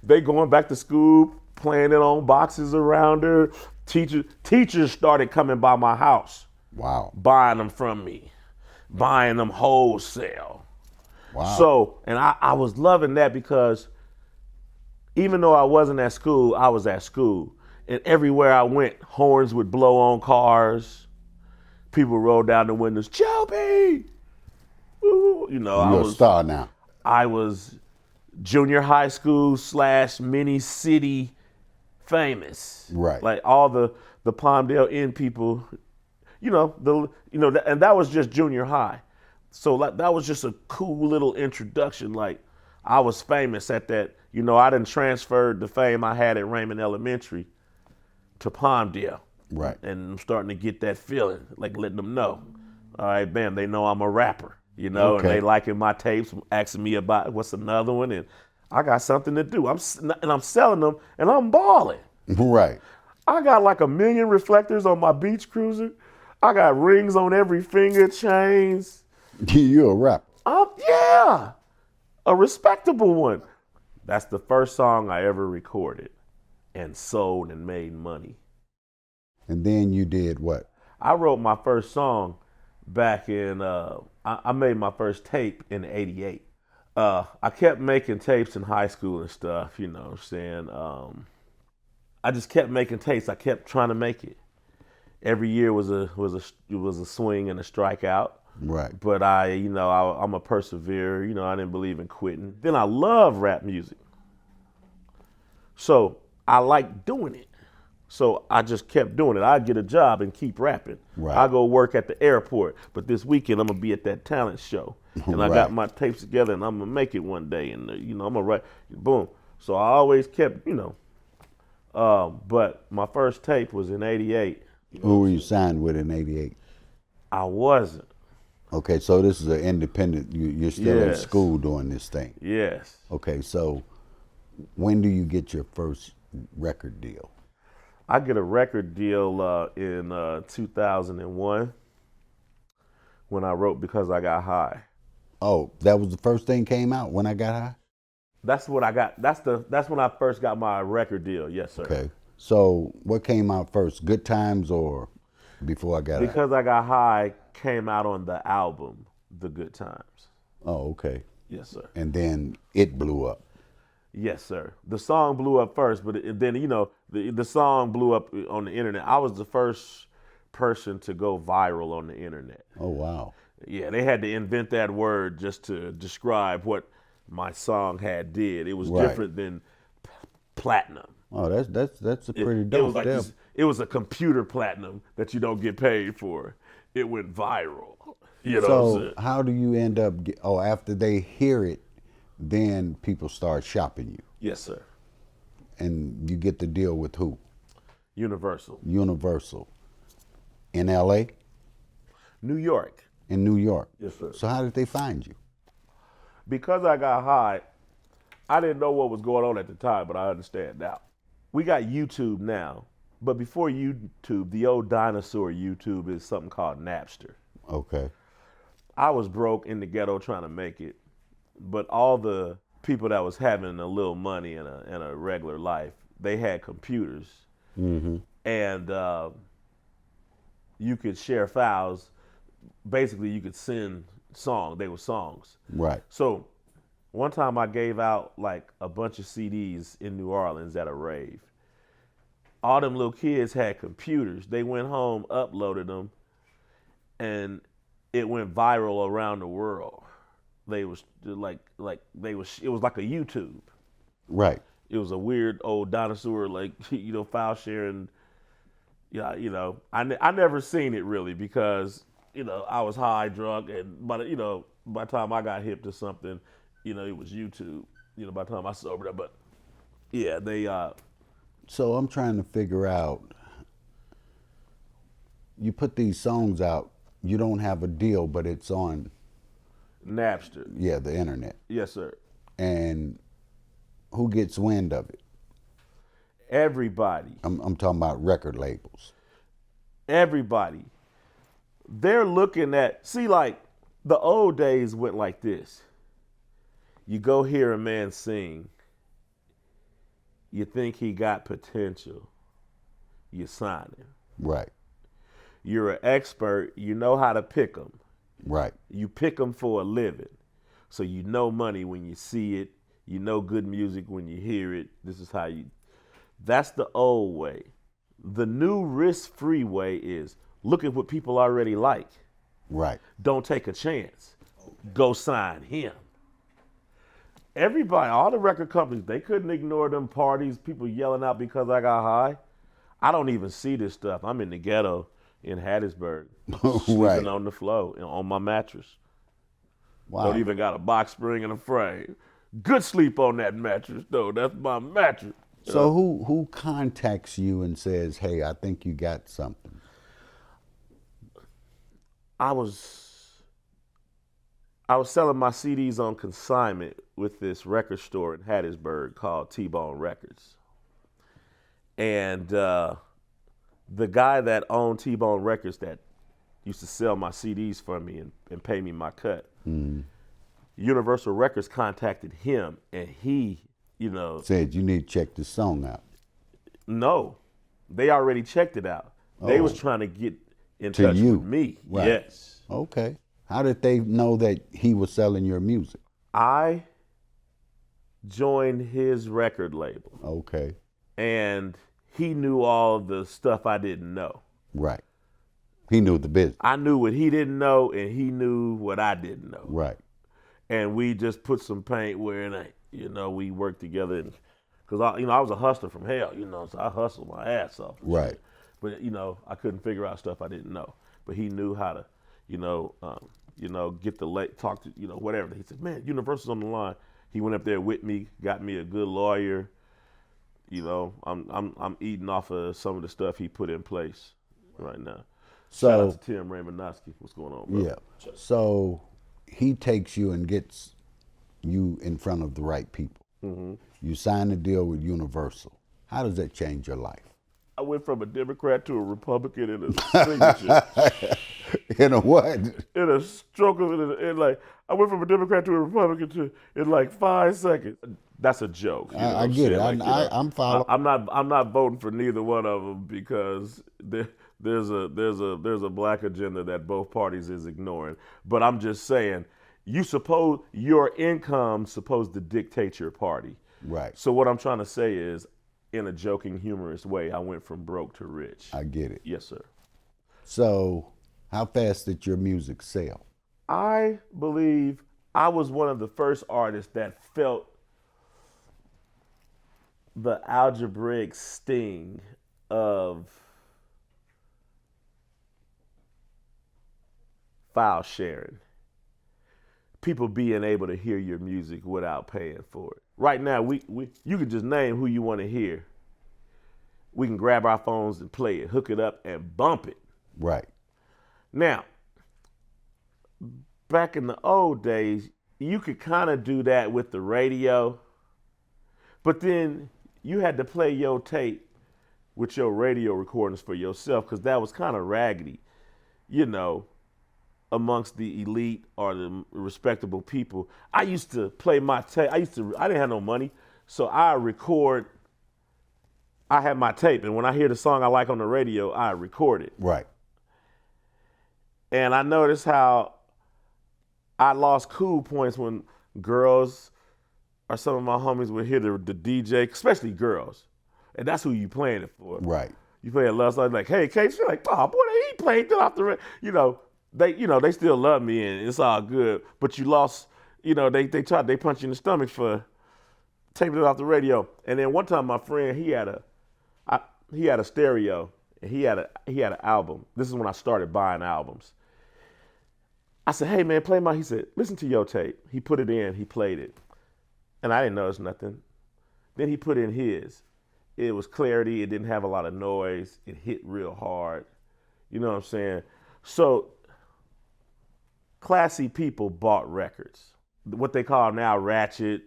They going back to school, playing it on boxes around her. Teachers started coming by my house. Wow. Buying them from me. Buying them wholesale. Wow. So, and I was loving that because even though I wasn't at school, I was at school. And everywhere I went, horns would blow on cars. People rolled down the windows, Joby! Ooh, you know, You're a star now. I was junior high school / mini city famous. Right. Like all the Palmdale Inn people, and that was just junior high. So like that was just a cool little introduction. Like I was famous at that. I done transferred the fame I had at Raymond Elementary to Palmdale. Right. And I'm starting to get that feeling, like letting them know. All right, bam, they know I'm a rapper, and they liking my tapes, asking me about what's another one, and I got something to do. I'm selling them, and I'm balling. Right. I got like 1 million reflectors on my beach cruiser. I got rings on every finger, chains. You're a rapper. Yeah, a respectable one. That's the first song I ever recorded and sold and made money. And then you did what? I wrote my first song back in, I made my first tape in '88. I kept making tapes in high school and stuff, you know what I'm saying? I just kept making tapes. I kept trying to make it. Every year was a swing and a strikeout. Right. But I'm a perseverer. I didn't believe in quitting. Then I love rap music. So I like doing it. So I just kept doing it. I'd get a job and keep rapping. Right. I go work at the airport, but this weekend I'm gonna be at that talent show, and I got Right. my tapes together, and I'm gonna make it one day, and I'm gonna write. Boom. So I always kept, but my first tape was in '88. Who were you signed with in '88? I wasn't. Okay, so this is an independent. You're still in Yes. school doing this thing. Yes. Okay, so when do you get your first record deal? I get a record deal in 2001 when I wrote Because I Got High. Oh, that was the first thing came out when I got high? That's what I got. That's when I first got my record deal. Yes, sir. Okay. So what came out first, Good Times or Before I Got High? Because I Got High came out on the album The Good Times. Oh, okay. Yes, sir. And then it blew up. Yes, sir. The song blew up first, but then the song blew up on the internet. I was the first person to go viral on the internet. Oh, wow. Yeah, they had to invent that word just to describe what my song had did. It was Right. different than platinum. Oh, that's a pretty It dope was like step. it was a computer platinum that you don't get paid for. It went viral. You know what I'm So saying? how do you end up? After they hear it, then people start shopping you, Yes, sir. and you get the deal with who? Universal. Universal. In L.A. New York. In New York. Yes, sir. So how did they find you? Because I got high, I didn't know what was going on at the time, but I understand now. We got YouTube now, but before YouTube, the old dinosaur YouTube is something called Napster. Okay. I was broke in the ghetto trying to make it, but all the people that was having a little money and a regular life, they had computers, and you could share files. Basically, you could send songs. They were songs. Right. So one time I gave out like a bunch of CDs in New Orleans at a rave. All them little kids had computers. They went home, uploaded them, and it went viral around the world. They was like it was like a YouTube. Right. It was a weird old dinosaur file sharing. Yeah, I never seen it really because I was high, drunk, and by the time I got hip to something, it was YouTube. By the time I sobered up, but yeah, they So I'm trying to figure out. You put these songs out. You don't have a deal, but it's on Napster. the internet. Yes, sir. And who gets wind of it? Everybody. I'm talking about record labels. Everybody. They're looking at, like the old days went like this. You go hear a man sing. You think he got potential. You sign him. Right. You're an expert. You know how to pick them. Right. You pick them for a living. So you know money when you see it. You know good music when you hear it. This is how you. That's the old way. The new risk-free way is look at what people already like. Right. Don't take a chance. Go sign him. Everybody, all the record companies, they couldn't ignore them parties, people yelling out because I got high. I don't even see this stuff. I'm in the ghetto in Hattiesburg, sleeping Right. on the floor on my mattress. Wow. Don't even got a box spring and a frame. Good sleep on that mattress, though. That's my mattress. So who contacts you and says, "Hey, I think you got something"? I was selling my CDs on consignment with this record store in Hattiesburg called T-Bone Records. And the guy that owned T-Bone Records that used to sell my CDs for me and pay me my cut, Universal Records contacted him, and he, Said you need to check this song out. no, they already checked it out. They was Oh. trying to get in To touch you. with me. Right. Yes. Okay. How did they know that he was selling your music? I joined his record label, Okay. and he knew all the stuff I didn't know. Right. He knew the business. I knew what he didn't know, and he knew what I didn't know. Right. And we just put some paint where, we worked together. because I was a hustler from hell, so I hustled my ass off. Right. But I couldn't figure out stuff I didn't know. But he knew how to, get the talk to, whatever. He said, man, Universal's on the line. He went up there with me, got me a good lawyer. I'm eating off of some of the stuff he put in place right now. So, shout out to Tim Raymondowski. What's going on, bro? Yeah. So he takes you and gets you in front of the right people. Mm-hmm. You sign a deal with Universal. How does that change your life? I went from a Democrat to a Republican in a signature. In a what? In a stroke of it. I went from a Democrat to a Republican in like 5 seconds. That's a joke. I get it. I'm following. I'm not voting for neither one of them because there's a black agenda that both parties is ignoring. But I'm just saying, your income supposed to dictate your party. Right. So what I'm trying to say is, in a joking, humorous way, I went from broke to rich. I get it. Yes, sir. So how fast did your music sell? I believe I was one of the first artists that felt the algebraic sting of file sharing. People being able to hear your music without paying for it. Right now, you can just name who you want to hear. We can grab our phones and play it, hook it up, and bump it. Right. Now, back in the old days, you could kind of do that with the radio, but then you had to play your tape with your radio recordings for yourself because that was kind of raggedy, amongst the elite or the respectable people. I used to play my tape. I didn't have no money, so I had my tape, and when I hear the song I like on the radio, I record it. Right. And I noticed how I lost cool points when girls or some of my homies would hear the DJ, especially girls, and that's who you playing it for. Right. You play a love song like, "Hey, Kate," you're like, "Oh boy, he played it off the radio." They still love me and it's all good, but you lost. They punch you in the stomach for taping it off the radio. And then one time, my friend he had a stereo and he had an album. This is when I started buying albums. I said, "Hey man, play my." He said, "Listen to your tape." He put it in. He played it, and I didn't notice nothing. Then he put in his. It was clarity. It didn't have a lot of noise. It hit real hard. You know what I'm saying? So classy people bought records. What they call now ratchet,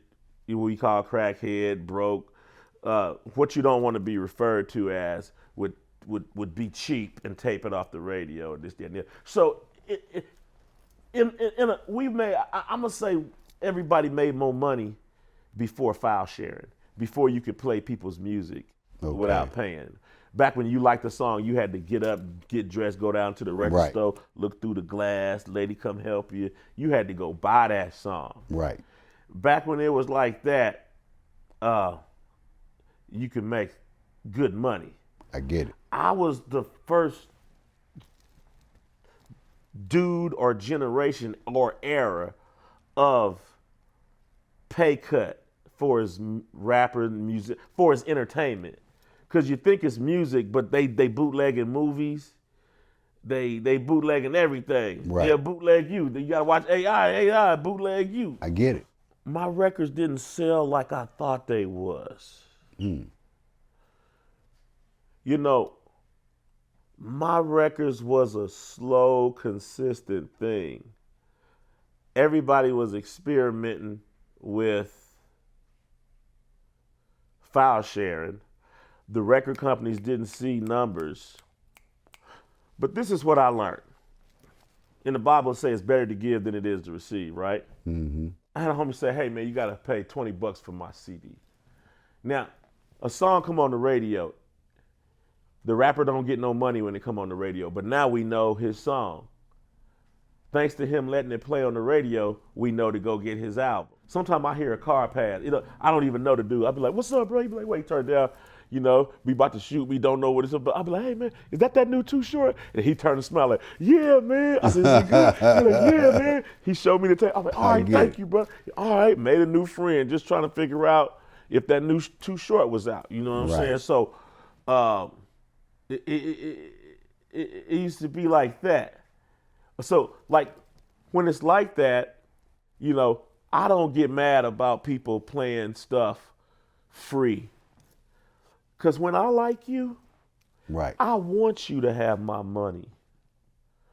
what we call crackhead, broke. What you don't want to be referred to as would be cheap and tape it off the radio. This, that, and that. So I'm gonna say everybody made more money before file sharing, before you could play people's music without paying. Back when you liked the song, you had to get up, get dressed, go down to the record store, look through the glass, lady come help you. You had to go buy that song. Right. Back when it was like that, you could make good money. I get it. I was the first dude or generation or era of pay cut for his rapper music, for his entertainment. Because you think it's music, but they bootlegging movies. They bootlegging everything. Right. They'll bootleg you. You gotta watch AI bootleg you. I get it. My records didn't sell like I thought they was. My records was a slow, consistent thing. Everybody was experimenting with file sharing. The record companies didn't see numbers. But this is what I learned. In the Bible, it says it's better to give than it is to receive, right? Mm-hmm. I had a homie say, "Hey man, you gotta pay $20 for my CD." Now, a song come on the radio. The rapper don't get no money when it come on the radio, but now we know his song. Thanks to him letting it play on the radio, we know to go get his album. Sometimes I hear a car pass. I don't even know the dude. I'll be like, "What's up, bro?" He'll be like, "Wait, turn it down." We about to shoot. We don't know what it's about. I'll be like, "Hey, man, is that new Too Short?" And he turned and smiled like, "Yeah, man." I said, "Is it good?" He's like, "Yeah, man." He showed me the tape. I was like, "All right, thank you, bro." All right, made a new friend, just trying to figure out, if that new Too Short was out. You know what I'm saying? So it used to be like that. So like when it's like that, you know, I don't get mad about people playing stuff free. Because when I like you, Right. I want you to have my money.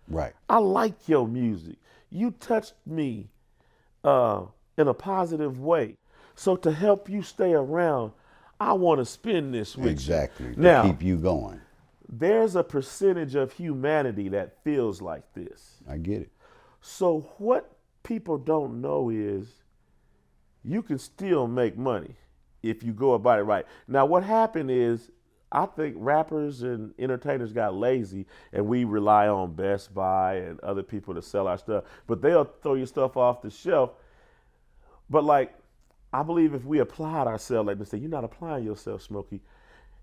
Right. I like your music. You touched me in a positive way. So to help you stay around, I want to spend this with Exactly. you. To Now, keep you going. there's a percentage of humanity that feels like this. I get it. So what people don't know is you can still make money if you go about it right. Now, what happened is I think rappers and entertainers got lazy and we rely on Best Buy and other people to sell our stuff, but they'll throw your stuff off the shelf. But like, I believe if we applied ourselves, like they say, you're not applying yourself, Smokey.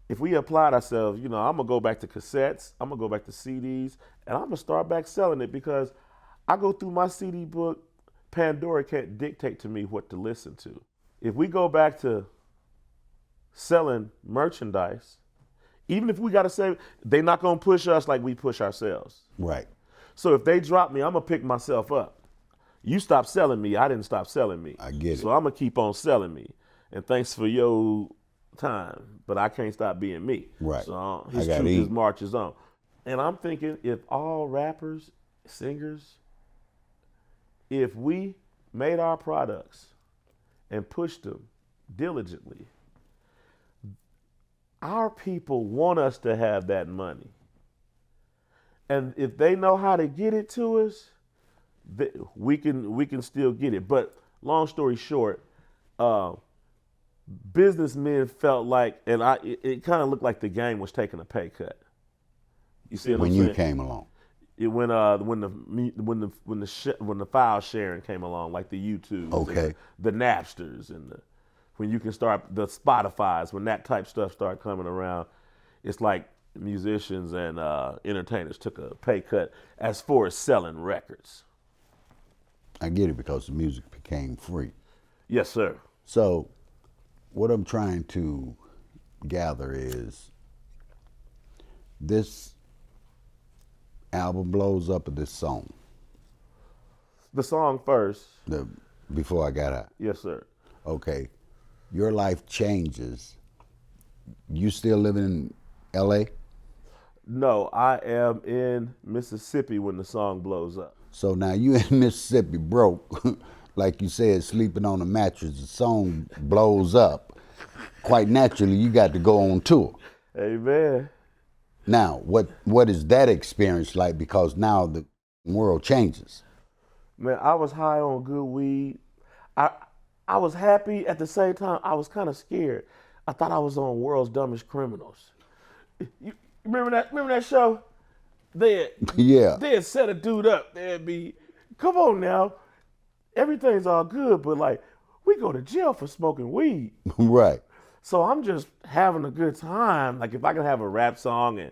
If we applied ourselves, you know, I'm gonna go back to cassettes, I'm gonna go back to CDs, and I'm gonna start back selling it because I go through my CD book. Pandora can't dictate to me what to listen to. If we go back to selling merchandise, even if we gotta say, they're not gonna push us like we push ourselves. Right. So if they drop me, I'm gonna pick myself up. You stop selling me, I didn't stop selling me. I get it. So I'm gonna keep on selling me. And thanks for your time, but I can't stop being me. Right. So I his gotta truth eat. is marches on. And I'm thinking if all rappers, singers, if we made our products and pushed them diligently, our people want us to have that money. And if they know how to get it to us, we can still get it. But long story short, businessmen felt like, and it kind of looked like the game was taking a pay cut. You see what When I'm you saying? came along. When the file sharing came along, like the YouTubes, Okay. and the Napsters, and when you can start the Spotifys, when that type stuff started coming around, it's like musicians and entertainers took a pay cut as far as selling records. I get it because the music became free. Yes, sir. So what I'm trying to gather is this album blows up with this song. The song first. Before I got out. Yes, sir. Okay. Your life changes. You still living in LA? No, I am in Mississippi when the song blows up. So now you in Mississippi broke, like you said, sleeping on a mattress. The song blows up. Quite naturally, you got to go on tour. Amen. Now, what is that experience like? Because now the world changes. Man, I was high on good weed. I was happy at the same time. I was kind of scared. I thought I was on World's Dumbest Criminals. You remember that show? They had set a dude up. They'd be, come on now, everything's all good, but like we go to jail for smoking weed. Right. So I'm just having a good time. Like if I can have a rap song and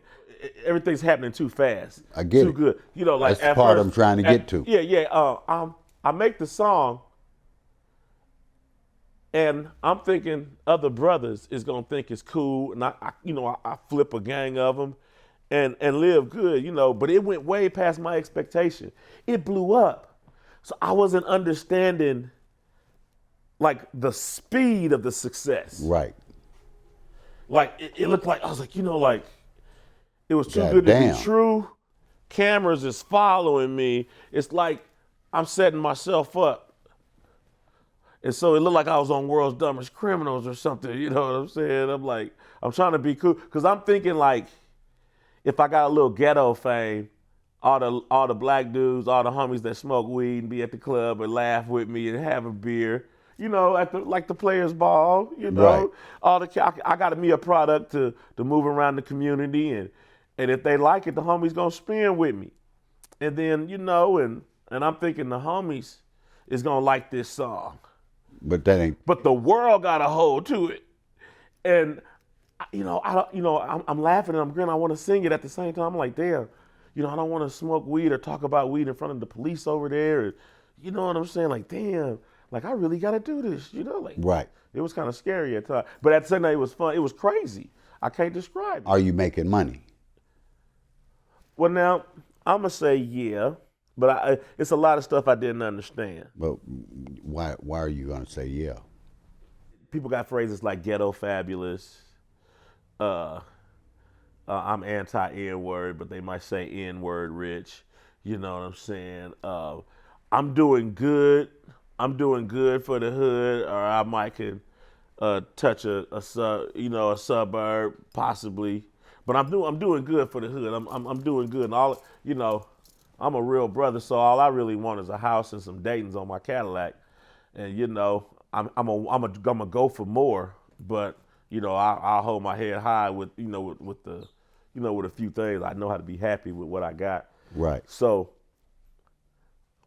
everything's happening too fast, I get too it. good. You know, like that's the part I'm trying to get to. Yeah. I make the song, and I'm thinking other brothers is gonna think it's cool, and I flip a gang of them, and live good, you know. But it went way past my expectation. It blew up, so I wasn't understanding like the speed of the success. Right. Like it looked like I was like, like it was too God good to damn. be true. Cameras is following me. It's like I'm setting myself up. And so it looked like I was on World's Dumbest Criminals or something. You know what I'm saying? I'm like, I'm trying to be cool. Because I'm thinking like, if I got a little ghetto fame, all the black dudes, all the homies that smoke weed and be at the club and laugh with me and have a beer, you know, at the players' ball, you know, Right. I got me a product to move around the community, and if they like it, the homies gonna spin with me, and then and I'm thinking the homies is gonna like this song, But that ain't. but the world got a hold to it, and I'm laughing and I'm grinning. I want to sing it at the same time. I'm like, damn, I don't want to smoke weed or talk about weed in front of the police over there. You know what I'm saying? Like, damn. like I really got to do this, like Right. it was kind of scary at times. But at the same time, it was fun. It was crazy. I can't describe it. Are you making money? Well, now I'm gonna say yeah, but it's a lot of stuff I didn't understand. But why are you gonna say yeah? People got phrases like ghetto fabulous. I'm anti N word, but they might say N word rich. You know what I'm saying? I'm doing good. I'm doing good for the hood, or I might can touch a suburb possibly. But I'm doing good for the hood. I'm doing good. And all I'm a real brother, so all I really want is a house and some Dayton's on my Cadillac. And I'm gonna go for more, but I'll hold my head high with with a few things. I know how to be happy with what I got. Right. So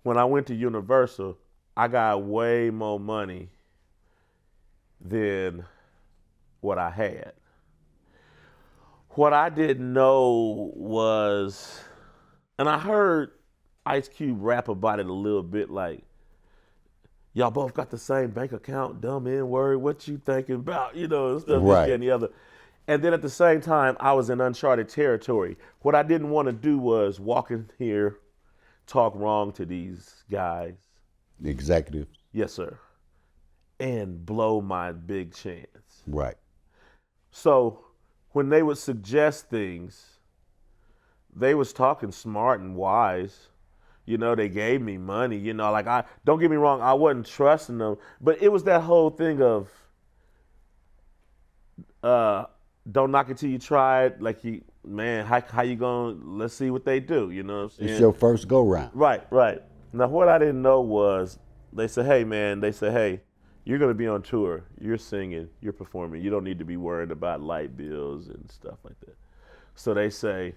when I went to Universal, I got way more money than what I had. What I didn't know was, and I heard Ice Cube rap about it a little bit, like, y'all both got the same bank account, dumb N-word, what you thinking about, and stuff, Right. this, and the other. And then at the same time, I was in uncharted territory. What I didn't want to do was walk in here, talk wrong to these guys. The executive. Yes, sir. And blow my big chance. Right. So when they would suggest things, they was talking smart and wise. They gave me money. Don't get me wrong, I wasn't trusting them, but it was that whole thing of don't knock it till you try it. Like how you going? Let's see what they do. You know what I'm saying? It's your first go round. Right. Now what I didn't know was they said, hey man, you're gonna be on tour. You're singing. You're performing. You don't need to be worried about light bills and stuff like that. So they say,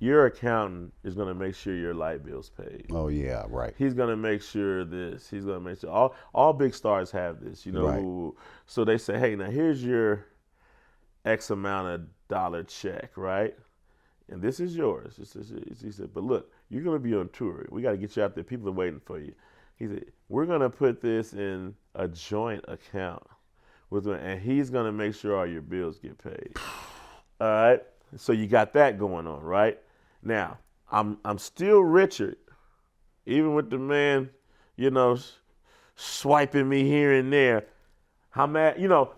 your accountant is going to make sure your light bill's paid. Oh yeah, right. He's going to make sure this. He's going to make sure all big stars have this, Right. So they say, hey, now here's your X amount of dollar check, right? And this is yours. He said, but look, you're going to be on tour. We got to get you out there. People are waiting for you. He said, we're going to put this in a joint account, and he's going to make sure all your bills get paid. All right? So you got that going on, right? Now, I'm still Richard, even with the man, swiping me here and there. How mad, now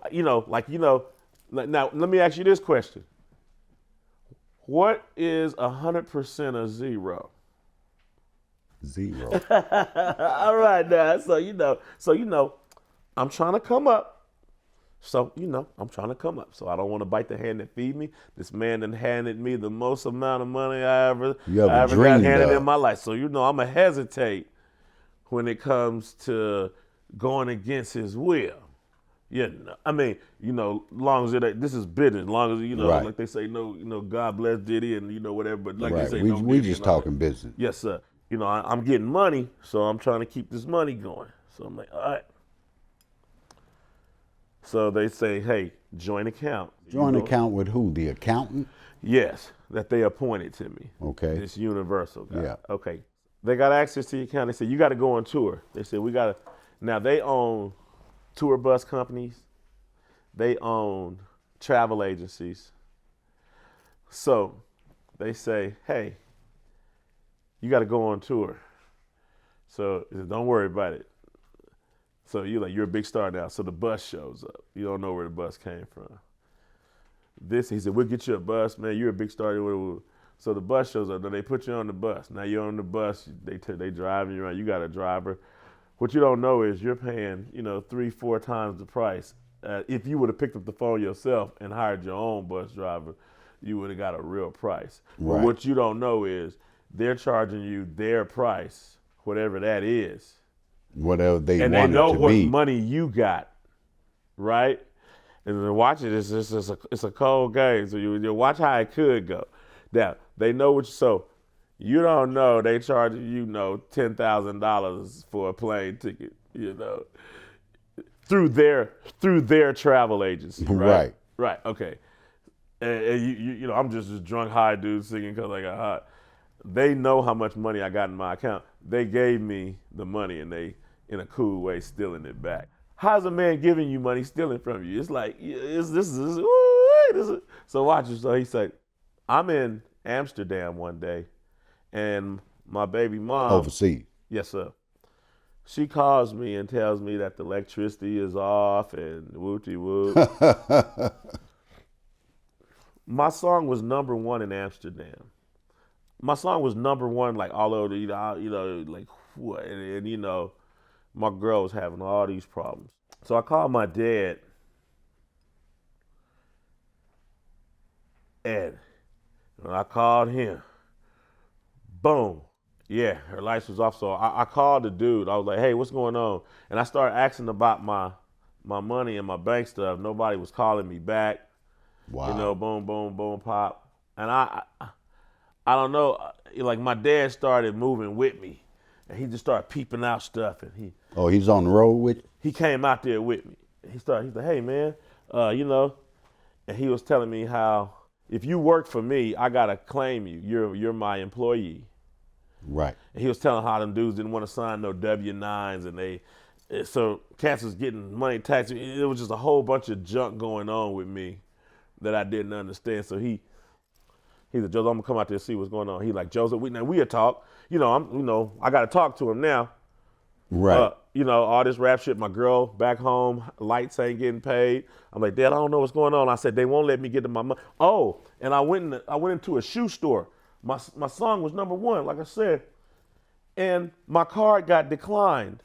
let me ask you this question. What is 100% of zero? Zero. All right now, so I'm trying to come up. So, I'm trying to come up. So I don't want to bite the hand that feed me. This man done handed me the most amount of money I ever got handed in my life. So, I'm going to hesitate when it comes to going against his will. Long as this is business, long as, Right. like they say, God bless Diddy and, whatever. But like Right. they say, we just talking business. Yes, sir. I'm getting money, so I'm trying to keep this money going. So I'm like, all right. So they say, hey, joint account. Joint account with who? The accountant? Yes, that they appointed to me. Okay. This Universal guy. Yeah. Okay. They got access to your account. They said, you got to go on tour. They said, now they own tour bus companies. They own travel agencies. So they say, hey, you got to go on tour. So they said, don't worry about it. So you're a big star now. So the bus shows up. You don't know where the bus came from. He said, we'll get you a bus, man. You're a big star. So the bus shows up. Then they put you on the bus. Now you're on the bus. They driving you around. You got a driver. What you don't know is you're paying, 3-4 times the price. If you would have picked up the phone yourself and hired your own bus driver, you would have got a real price. Right. But what you don't know is they're charging you their price, whatever that is. Whatever they want it to be. And they know what money you got, right? And then watch it. It's a cold game. So you watch how it could go. Now they know what. So you don't know they charge you $10,000 for a plane ticket. Through their travel agency. Right. Right. Okay. And I'm just this drunk high dude singing because I got hot. They know how much money I got in my account. They gave me the money, and in a cool way, stealing it back. How's a man giving you money, stealing from you? It's like, so watch it. So he said, I'm in Amsterdam one day, and my baby mom. Overseas. Yes, sir. She calls me and tells me that the electricity is off and wooty woo. My song was #1 in Amsterdam. My song was #1 like all over the, like what? And you know, my girl was having all these problems. So I called my dad, and when I called him, boom. Yeah, her lights was off. So I called the dude. I was like, hey, what's going on? And I started asking about my money and my bank stuff. Nobody was calling me back. Wow. You know, boom, boom, boom, pop. And I don't know, like my dad started moving with me. And he just started peeping out stuff. And he's on the road with you? He came out there with me. He's like, hey, man, you know, and he was telling me how if you work for me, I got to claim you. You're my employee. Right. And he was telling how them dudes didn't want to sign no W-9s, and so cats was getting money taxed. It was just a whole bunch of junk going on with me that I didn't understand. So he said, Joseph, I'm gonna come out there and see what's going on. He like, Joseph, we had talk. You know, I gotta talk to him now. Right. You know, all this rap shit, my girl back home, lights ain't getting paid. I'm like, Dad, I don't know what's going on. I said, they won't let me get to my money. Oh, and I went into a shoe store. My song was #1, like I said, and my card got declined.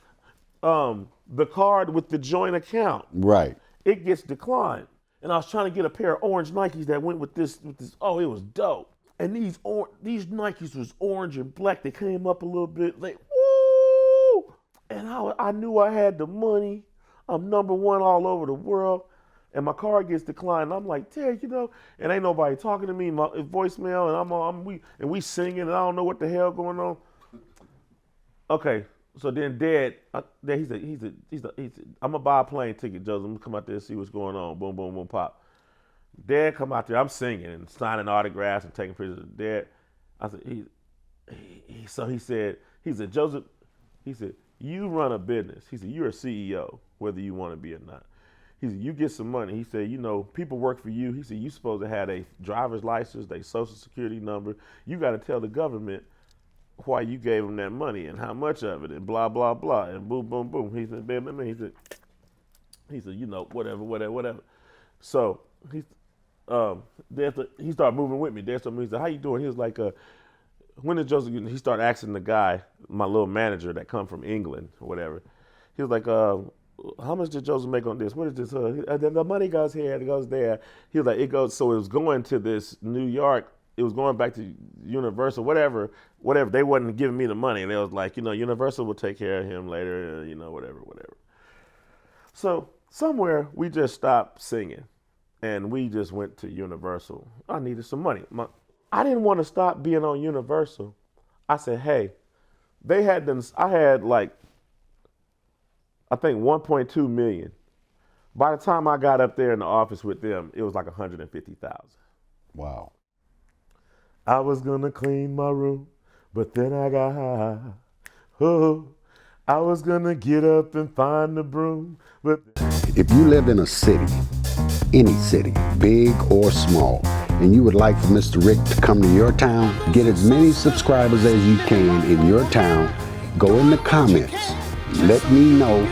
The card with the joint account, right, it gets declined. And I was trying to get a pair of orange Nikes that went with this. Oh, it was dope. And these Nikes was orange and black. They came up a little bit, like woo. And I knew I had the money. I'm #1 all over the world. And my card gets declined. I'm like, Dad, you know, and ain't nobody talking to me. My voicemail, and we singing, and I don't know what the hell going on. Okay, so then Dad, he said, I'm gonna buy a plane ticket, Joseph. I'm gonna come out there and see what's going on. Boom, boom, boom, pop. Dad come out there. I'm singing and signing autographs and taking pictures of Dad. I said, he said, Joseph, he said, you run a business. He said, you're a CEO, whether you want to be or not. He said, you get some money. He said, you know, people work for you. He said, you supposed to have a driver's license, their social security number. You got to tell the government why you gave them that money and how much of it and blah, blah, blah, and boom, boom, boom. He said, he said, you know, whatever. So he started moving with me. He said, how you doing? He was like, when did Joseph, he started asking the guy, my little manager that come from England or whatever. He was like, how much did Joseph make on this? What is this? The money goes here, it goes there. He was like, it goes, so it was going to this New York, it was going back to Universal, whatever. They wasn't giving me the money. And they was like, you know, Universal will take care of him later, you know, whatever. So somewhere we just stopped singing and we just went to Universal. I needed some money. I didn't want to stop being on Universal. I said, hey, I had like, I think 1.2 million. By the time I got up there in the office with them, it was like 150,000. Wow. I was gonna clean my room, but then I got high. Oh, I was gonna get up and find the broom, but... If you live in a city, any city, big or small, and you would like for Mr. Rick to come to your town, get as many subscribers as you can in your town, go in the comments. Let me know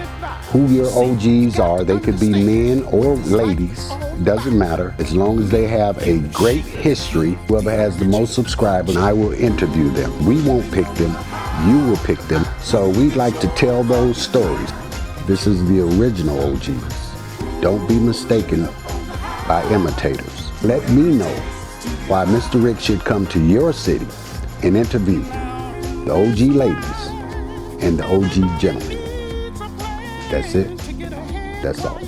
who your OGs are. They could be men or ladies. Doesn't matter. As long as they have a great history, whoever has the most subscribers, I will interview them. We won't pick them. You will pick them. So we'd like to tell those stories. This is the original OGs. Don't be mistaken by imitators. Let me know why Mr. Rick should come to your city and interview the OG ladies and the OG gentlemen. That's it. That's all.